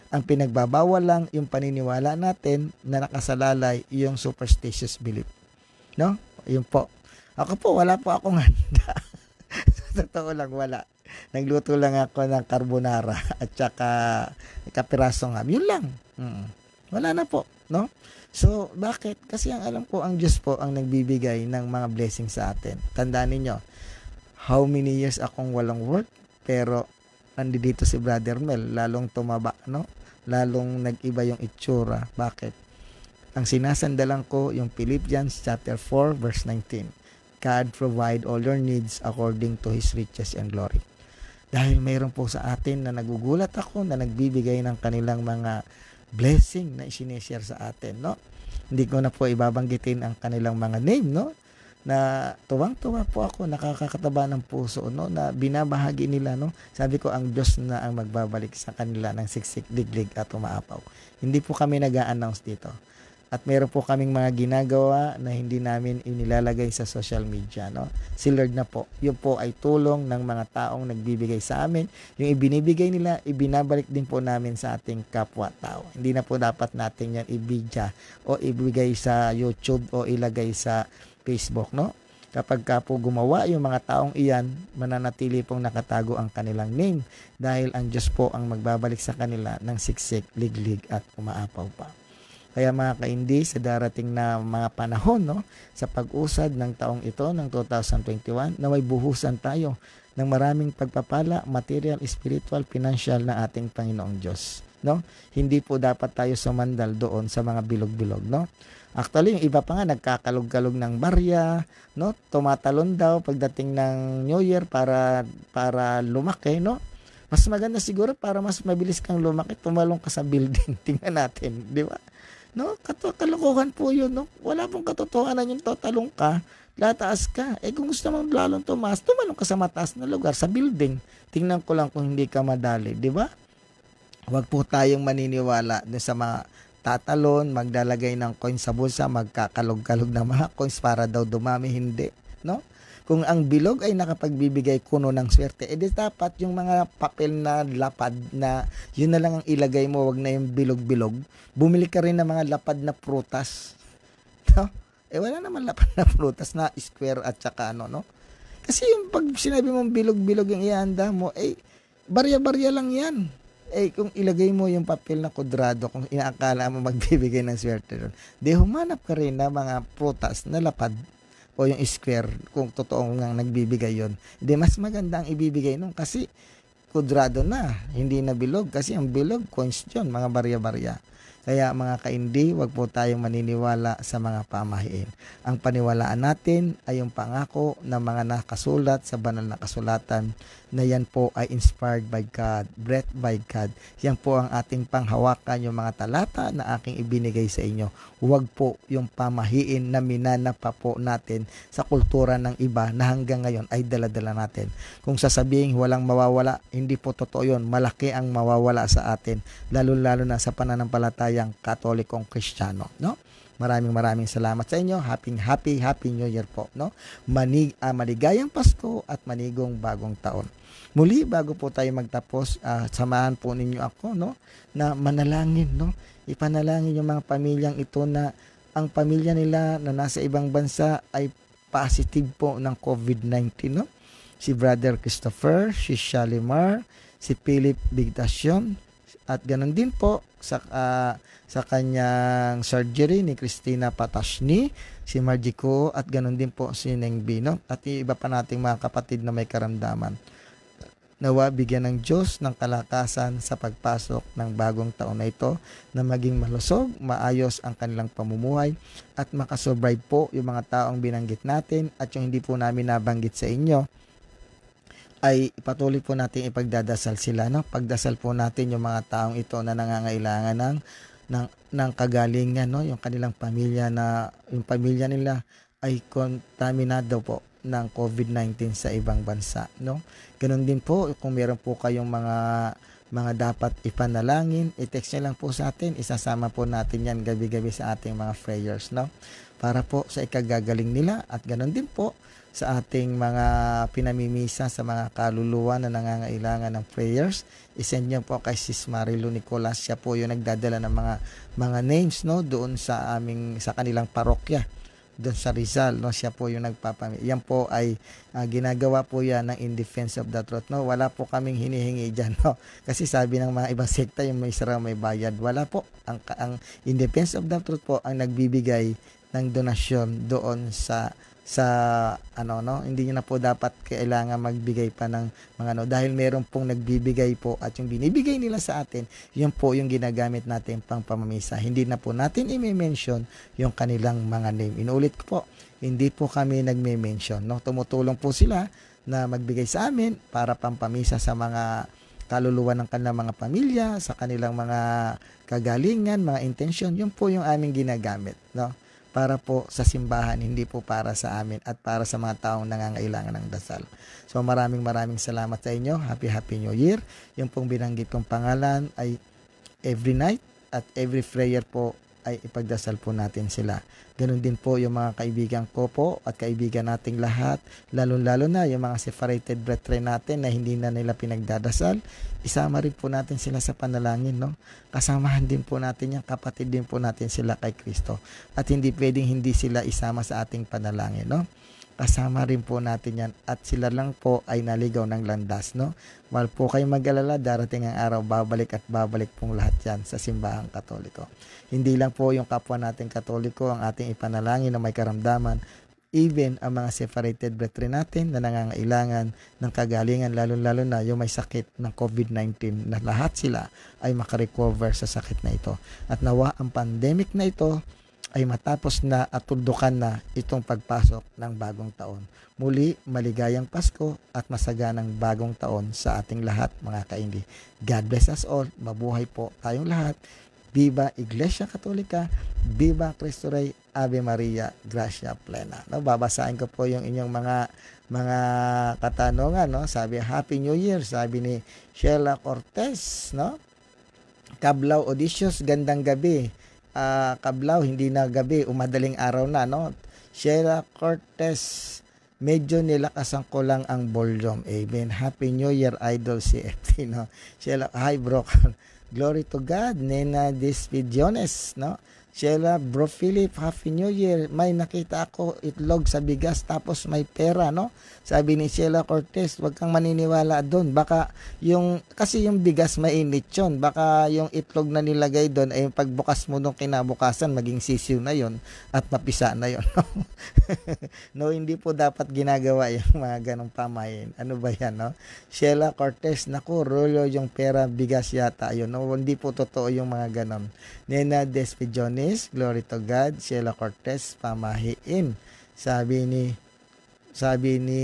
[SPEAKER 1] Ang pinagbabawal lang yung paniniwala natin na nakasalalay yung superstitious belief. No? Yun po. Ako po, wala po akong handa. Sa totoo lang, wala. Nagluto lang ako ng carbonara at saka kapirasong ham. Yun lang. Wala na po. No? So, bakit? Kasi ang alam ko, ang Diyos po ang nagbibigay ng mga blessings sa atin. Tandaan ninyo, how many years akong walang work, pero nandito si Brother Mel, lalong tumaba, no? Lalong nag-iba yung itsura. Bakit? Ang sinasandalan ko, yung Philippians chapter 4, verse 19. God provide all your needs according to His riches and glory. Dahil mayroon po sa atin na nagugulat ako na nagbibigay ng kanilang mga blessing na isineshare sa atin, no? Hindi ko na po ibabanggitin ang kanilang mga name, no? Na tuwang-tuwa po ako, nakakataba ng puso, no? Na binabahagi nila, no? Sabi ko, ang Diyos na ang magbabalik sa kanila ng siksik, diglig at umaapaw. Hindi po kami nag-a-announce dito. At meron po kaming mga ginagawa na hindi namin inilalagay sa social media, no? Si Lord na po. Yun po ay tulong ng mga taong nagbibigay sa amin. Yung ibinibigay nila, ibinabalik din po namin sa ating kapwa-tao. Hindi na po dapat natin yan ibigya o ibigay sa YouTube o ilagay sa Facebook, no? Kapag ka po gumawa yung mga taong iyan, mananatili pong nakatago ang kanilang name dahil ang Diyos po ang magbabalik sa kanila ng siksik, liglig at umaapaw pa. Kaya mga kaindi, sa darating na mga panahon, no, sa pag-usad ng taong ito, ng 2021, na may buhusan tayo ng maraming pagpapala, material, spiritual, financial na ating Panginoong Diyos. No? Hindi po dapat tayo sumandal doon sa mga bilog-bilog. No? Actually, yung iba pa nga nagkakalog-kalog ng barya, no? Tumatalon daw pagdating ng New Year para lumaki. No? Mas maganda siguro para mas mabilis kang lumaki, tumalong ka sa building. Tingnan natin, di ba? No, kalokohan po yun, no? Wala pong katotohanan yung tatalong ka, lataas ka. Kung gusto mong lalong tumaas, tumalong ka sa mataas na lugar, sa building. Tingnan ko lang kung hindi ka madali, di ba? Huwag po tayong maniniwala dun sa mga tatalon, maglalagay ng coin sa bulsa, magkakalog-kalog ng mga coins para daw dumami, hindi, no? Kung ang bilog ay nakapagbibigay kuno ng swerte, edi dapat yung mga papel na lapad na yun na lang ang ilagay mo, wag na yung bilog-bilog. Bumili ka rin ng mga lapad na prutas. No? Wala naman lapad na prutas na square at saka ano, no? Kasi yung pag sinabi mong bilog-bilog yung ihanda mo, barya-barya lang yan. Kung ilagay mo yung papel na kudrado, kung inaakala mo magbibigay ng swerte doon, di humanap ka rin na mga prutas na lapad o yung square, kung totoo nga nagbibigay yon. Hindi, mas maganda ang ibibigay nun kasi kudrado na, hindi na bilog. Kasi ang bilog, coins yun, mga barya-barya. Kaya mga kaindi, wag po tayong maniniwala sa mga pamahiin. Ang paniwalaan natin ay yung pangako ng mga nakasulat sa banal na kasulatan na yan po ay inspired by God, breathed by God. Yan po ang ating panghawakan, yung mga talata na aking ibinigay sa inyo. Huwag po yung pamahiin na minana pa po natin sa kultura ng iba na hanggang ngayon ay dala-dala natin. Kung sasabihin walang mawawala, hindi po totoo yun. Malaki ang mawawala sa atin, lalo-lalo na sa pananampalatayang Katolikong Kristiyano, no? Maraming salamat sa inyo. Happy New Year po, no? Maligayang Pasko at manigong bagong taon. Muli, bago po tayo magtapos, samahan po ninyo ako, no, na manalangin, no? Ipanalangin yung mga pamilyang ito na ang pamilya nila na nasa ibang bansa ay positive po ng COVID-19, no? Si Brother Christopher, si Shalimar, si Philip Bigdacion, at ganun din po sa kanyang surgery ni Christina Patashni, si Marjico, at ganun din po si Neng Bino, at iba pa nating mga kapatid na may karamdaman. Nawa bigyan ng Diyos ng kalakasan sa pagpasok ng bagong taon na ito, na maging malusog, maayos ang kanilang pamumuhay, at makasurvive po yung mga taong binanggit natin, at yung hindi po namin nabanggit sa inyo ay patuloy po natin ipagdadasal sila, no? Pagdasal po natin yung mga taong ito na nangangailangan ng kagalingan, no? Yung kanilang pamilya yung pamilya nila ay kontaminado po ng COVID-19 sa ibang bansa, no? Ganun din po kung meron po kayong mga dapat ipanalangin, i-text nyo lang po sa atin, isasama po natin yan gabi-gabi sa ating mga prayers, no? Para po sa ikagagaling nila, at ganun din po sa ating mga pinamimisa sa mga kaluluwa na nangangailangan ng prayers. I-send niyo po kay Sis Marilu Nicolas. Siya po yung nagdadala ng mga names, no, doon sa kanilang parokya doon sa Rizal, no. Siya po yung yan po ay ginagawa po yan ng In Defense of the Truth, no. Wala po kaming hinihingi diyan, no, kasi sabi ng mga ibang sekta yung may sara may bayad. Wala po. Ang In Defense of the Truth po ang nagbibigay ng donasyon doon sa hindi niyo na po dapat kailangan magbigay pa ng mga dahil meron pong nagbibigay po, at yung binibigay nila sa atin, yun po yung ginagamit natin pang pamamisa. Hindi na po natin i-mention yung kanilang mga name. Inuulit ko po, hindi po kami nagme-mention, no? Tumutulong po sila na magbigay sa amin para pampamisa sa mga kaluluwa ng kanilang mga pamilya, sa kanilang mga kagalingan, mga intensyon. Yun po yung aming ginagamit, no? Para po sa simbahan, hindi po para sa amin at para sa mga taong nangangailangan ng dasal. So maraming salamat sa inyo. Happy New Year. Yung pong binanggit kong pangalan ay every night at every prayer po ay ipagdasal po natin sila. Ganun din po yung mga kaibigan ko po at kaibigan nating lahat, lalo-lalo na yung mga separated brethren natin na hindi na nila pinagdadasal. Isama rin po natin sila sa panalangin, no? Kasamahan din po natin yan, kapatid din po natin sila kay Kristo. At hindi pwedeng hindi sila isama sa ating panalangin, no? Kasama rin po natin yan, at sila lang po ay naligaw ng landas, no? While po kayo mag-alala, darating ang araw, babalik at babalik pong lahat yan sa simbahang Katoliko. Hindi lang po yung kapwa nating Katoliko ang ating ipanalangin na may karamdaman, even ang mga separated brethren natin na nangangailangan ng kagalingan, lalo-lalo na yung may sakit ng COVID-19, na lahat sila ay makarecover sa sakit na ito. At nawa ang pandemic na ito ay matapos na at tuldukan na itong pagpasok ng bagong taon. Muli, maligayang Pasko at masaganang bagong taon sa ating lahat, mga kaindi. God bless us all. Mabuhay po tayong lahat. Viva Iglesia Katolika, Viva Cristo Rey, Ave Maria, Gracia Plena. No, babasahin ko po yung inyong mga katanungan, no. Sabi, Happy New Year, sabi ni Sheila Cortez, no. Cablaw Odysseus, gandang gabi. Cablaw, hindi na gabi, umadaling araw na, no. Sheila Cortez, medyo nilakasan ko lang ang volume. Amen. Happy New Year, Idol CFT, no. Sheila, hi bro. Glory to God. Nena Despidiones, no. Sheila, Bro Philip, Happy New Year. May nakita ako itlog sa bigas tapos may pera, no? Sabi ni Sheila Cortez, wag kang maniniwala doon. Baka kasi yung bigas mainit yun. Baka yung itlog na nilagay doon ay pagbukas mo nung kinabukasan, maging sisiw na yon at mapisa na yon. No, hindi po dapat ginagawa yung mga ganong pamahin. Ano ba yan, no? Sheila Cortez, naku, rolo yung pera, bigas yata yun. No, hindi po totoo yung mga ganon. Nena Despidiones, glory to God. Sheila Cortez, pamahiin. Sabi ni Sabi ni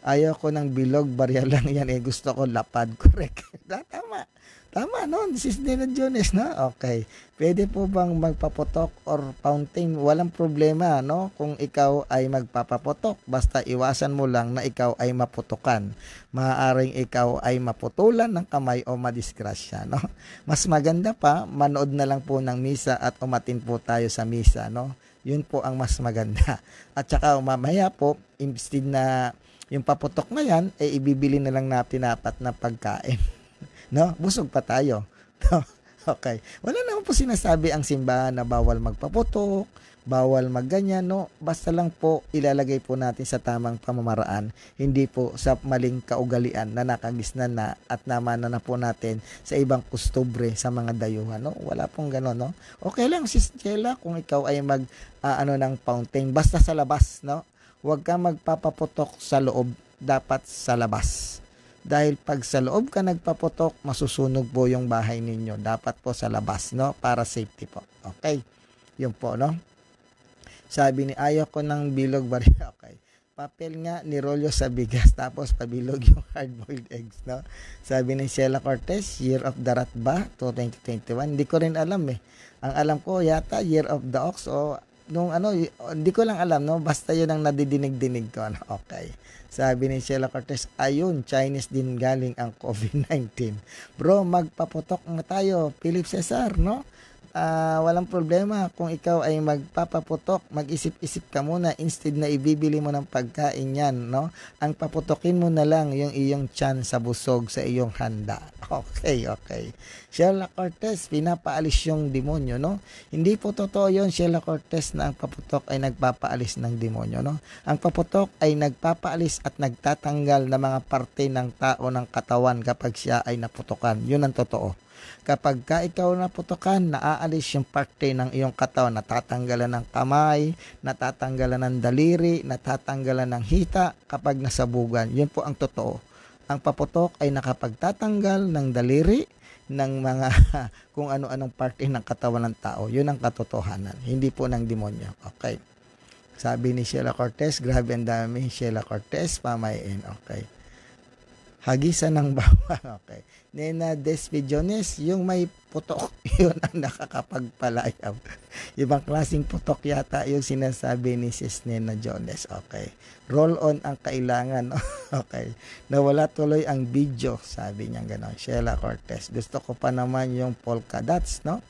[SPEAKER 1] ayaw ko ng bilog, barya lang yan eh. Gusto ko lapad. Correct. Tama. Tama, no? This is Nena Jones, no? Okay. Pwede po bang magpaputok or fountain? Walang problema, no? Kung ikaw ay magpapaputok, basta iwasan mo lang na ikaw ay maputukan. Maaaring ikaw ay maputulan ng kamay o madisgrasya, no? Mas maganda pa, manood na lang po ng misa at umatin po tayo sa misa, no? Yun po ang mas maganda. At saka mamaya po, instead na yung paputok na yan, eh ibibili na lang natin apat na pagkain. No? Busog pa tayo. No? Okay. Wala naman po sinasabi ang simbahan na bawal magpaputok, bawal magganyan, no? Basta lang po ilalagay po natin sa tamang pamamaraan, hindi po sa maling kaugalian na nakagisnan na at namana na po natin sa ibang kustubre sa mga dayuhan, no? Wala pong gano'n, no? Okay lang, Sis Jella, kung ikaw ay ng fountain, basta sa labas, no? Huwag ka magpapaputok sa loob, dapat sa labas. Dahil pag sa loob ka nagpaputok, masusunog po yung bahay ninyo. Dapat po sa labas, no? Para safety po. Okay? Yun po, no? Sabi ni ayaw ko ng bilog barya. Okay. Papel nga ni rolyo sa bigas tapos pabilog yung hard-boiled eggs, no? Sabi ni Sheila Cortez, Year of the Rat ba? 2021. Hindi ko rin alam eh. Ang alam ko yata Year of the Ox o hindi ko lang alam, no? Basta yun ang nadidinig-dinig ko. No? Okay. Sabi ni Sheila Cortez, ayun, Chinese din galing ang COVID-19. Bro, magpaputok na tayo. Philip Cesar, no? Walang problema kung ikaw ay magpapaputok, mag-isip-isip ka muna instead na ibibili mo ng pagkain yan, no? Ang paputokin mo na lang yung iyong tiyan sa busog sa iyong handa. Okay. Sheila Cortez, pinapaalis yung demonyo, no? Hindi po totoo yun, Sheila Cortez, na ang paputok ay nagpapaalis ng demonyo, no? Ang paputok ay nagpapaalis at nagtatanggal ng mga parte ng tao ng katawan kapag siya ay naputokan. Yun ang totoo. Kapag ka ikaw naputukan, naaalis yung parte ng iyong katawan, natatanggalan ng kamay, natatanggalan ng daliri, natatanggalan ng hita kapag nasabugan. Yun po ang totoo. Ang paputok ay nakapagtatanggal ng daliri, ng mga kung ano-anong parte ng katawan ng tao. Yun ang katotohanan, hindi po ng demonyo. Okay. Sabi ni Sheila Cortez, grabe ang dami. Sheila Cortez, pamayin. Okay. Hagisan ng bawang. Okay. Nena Despidiones, yung may putok, yun ang nakakapagpalayaw. Ibang klaseng putok yata yung sinasabi ni Sis Nena Jones. Okay. Roll on ang kailangan. Okay. Nawala tuloy ang video, sabi niya gano'n. Sheila Cortez. Gusto ko pa naman yung polka dots, no?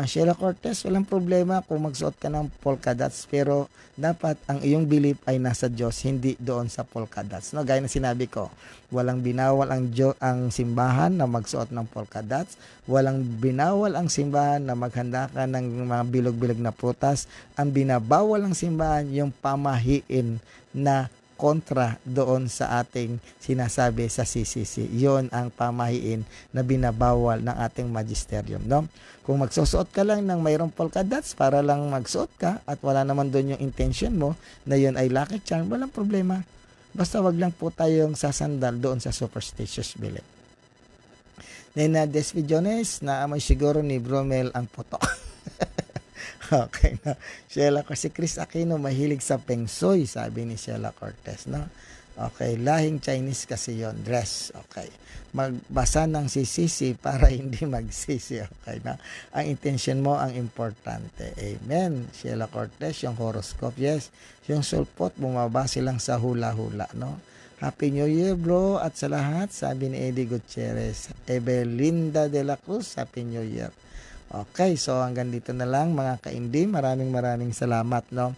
[SPEAKER 1] Sheila Cortez, walang problema kung magsuot ka ng polka dots, pero dapat ang iyong belief ay nasa Diyos, hindi doon sa polka dots. No? Gaya na sinabi ko, walang binawal ang simbahan na magsuot ng polka dots, walang binawal ang simbahan na maghanda ka ng mga bilog-bilog na prutas. Ang binabawal ng simbahan yung pamahiin na kontra doon sa ating sinasabi sa CCC. Yon ang pamahiin na binabawal ng ating magisterium, no? Kung magsusuot ka lang ng mayroong polka dots para lang magsuot ka at wala naman doon yung intention mo na yon ay lucky charm, walang problema. Basta wag lang po tayong sasandal doon sa superstitious belief. Nena Despidiones, naamoy siguro ni Bromel ang putok. Okay, no? Sheila Cortez, si Chris Aquino mahilig sa Feng Shui, sabi ni Sheila Cortez, no? Okay, lahing Chinese kasi yon, dress. Okay. Magbasa ng sisisi para hindi magsisi. Okay, na? Ang intention mo ang importante. Amen. Sheila Cortez, yung horoscope, yes. Yung sulpot, bumabase lang sa hula-hula, no? Happy New Year, bro. At sa lahat, sabi ni Eddie Gutierrez. Ebelinda de la Cruz, Happy New Year. Okay, so hanggang dito na lang mga kaindi. Maraming salamat, no?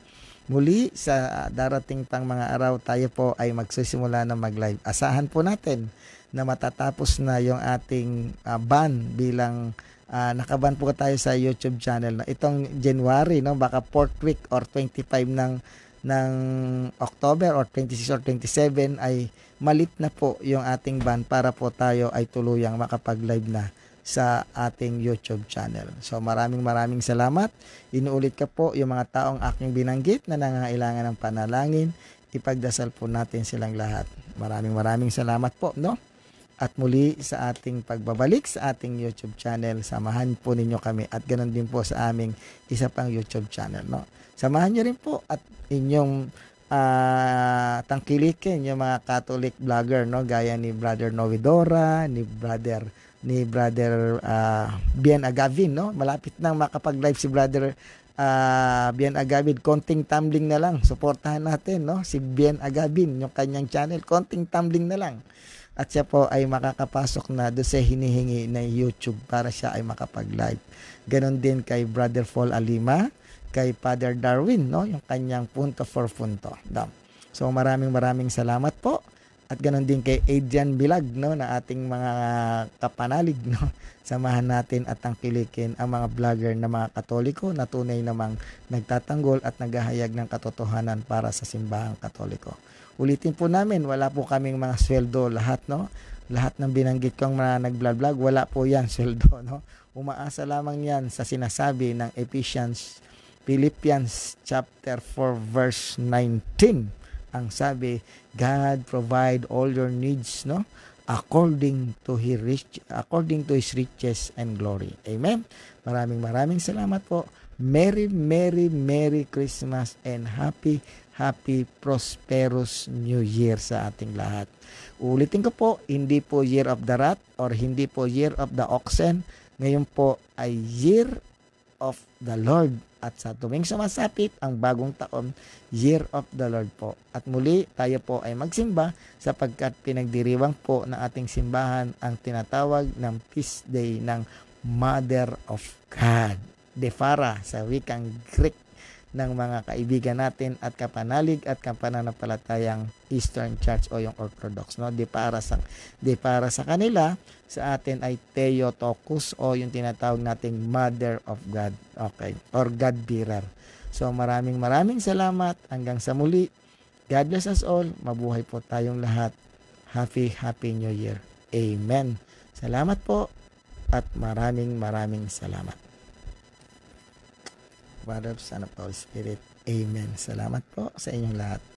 [SPEAKER 1] Muli sa darating pang mga araw tayo po ay magsisimula na mag-live. Asahan po natin na matatapos na yung ating ban bilang nakaban po tayo sa YouTube channel. No? Itong January, no? Baka 4th week or 25 ng October or 26 or 27 ay malit na po yung ating ban para po tayo ay tuluyang makapag-live na sa ating YouTube channel. So maraming salamat. Inuulit ka po yung mga taong aking binanggit na nangangailangan ng panalangin. Ipagdasal po natin silang lahat. Maraming salamat po, no? At muli sa ating pagbabalik sa ating YouTube channel, samahan po ninyo kami at ganoon din po sa aming isa pang YouTube channel, no? Samahan nyo rin po at inyong tangkilikin yung mga Catholic vlogger, no, gaya ni Brother Novidora, ni Brother Bien Agavin, no. Malapit nang makapag-live si Brother Bien Agavin. Konting tumbling na lang, suportahan natin, no, si Bien Agavin, yung kanyang channel, konting tumbling na lang at siya po ay makakapasok na doon sa hinihingi na YouTube para siya ay makapag-live. Ganon din kay Brother Paul Alima, kay Father Darwin, no, yung kanyang punto for punto. So maraming salamat po. At ganon din kay Adrian Bilag, no, na ating mga kapanalig, no. Samahan natin at tangkilikin ang mga vlogger na mga Katoliko na tunay namang nagtatanggol at naghahayag ng katotohanan para sa simbahang Katoliko. Ulitin po namin, wala po kaming mga sweldo lahat, no. Lahat ng binanggit kong mga nag-vlog, wala po yan sweldo, no. Umaasa lamang yan sa sinasabi ng Philippians chapter 4 verse 19. Ang sabi, God provide all your needs, no, according to His riches and glory. Amen. Maraming salamat po. Merry Christmas and happy prosperous New Year sa ating lahat. Ulitin ko po, hindi po Year of the Rat or hindi po Year of the Oxen. Ngayon po ay Year of the Lord. At sa tuwing sumasapit ang bagong taon, Year of the Lord po. At muli tayo po ay magsimba sapagkat pinagdiriwang po na ating simbahan ang tinatawag ng Feast Day ng Mother of God. Defara sa wikang Greek ng mga kaibigan natin at kapanalig at kapananampalatayang Eastern Church o yung Orthodox, no. Di para sa kanila, sa atin ay Theotokos o yung tinatawag nating Mother of God, okay, or God bearer. So maraming salamat, hanggang sa muli. God bless us all. Mabuhay po tayong lahat. Happy New Year. Amen. Salamat po at maraming salamat. Father, Son of the Holy Spirit. Amen. Salamat po sa inyong lahat.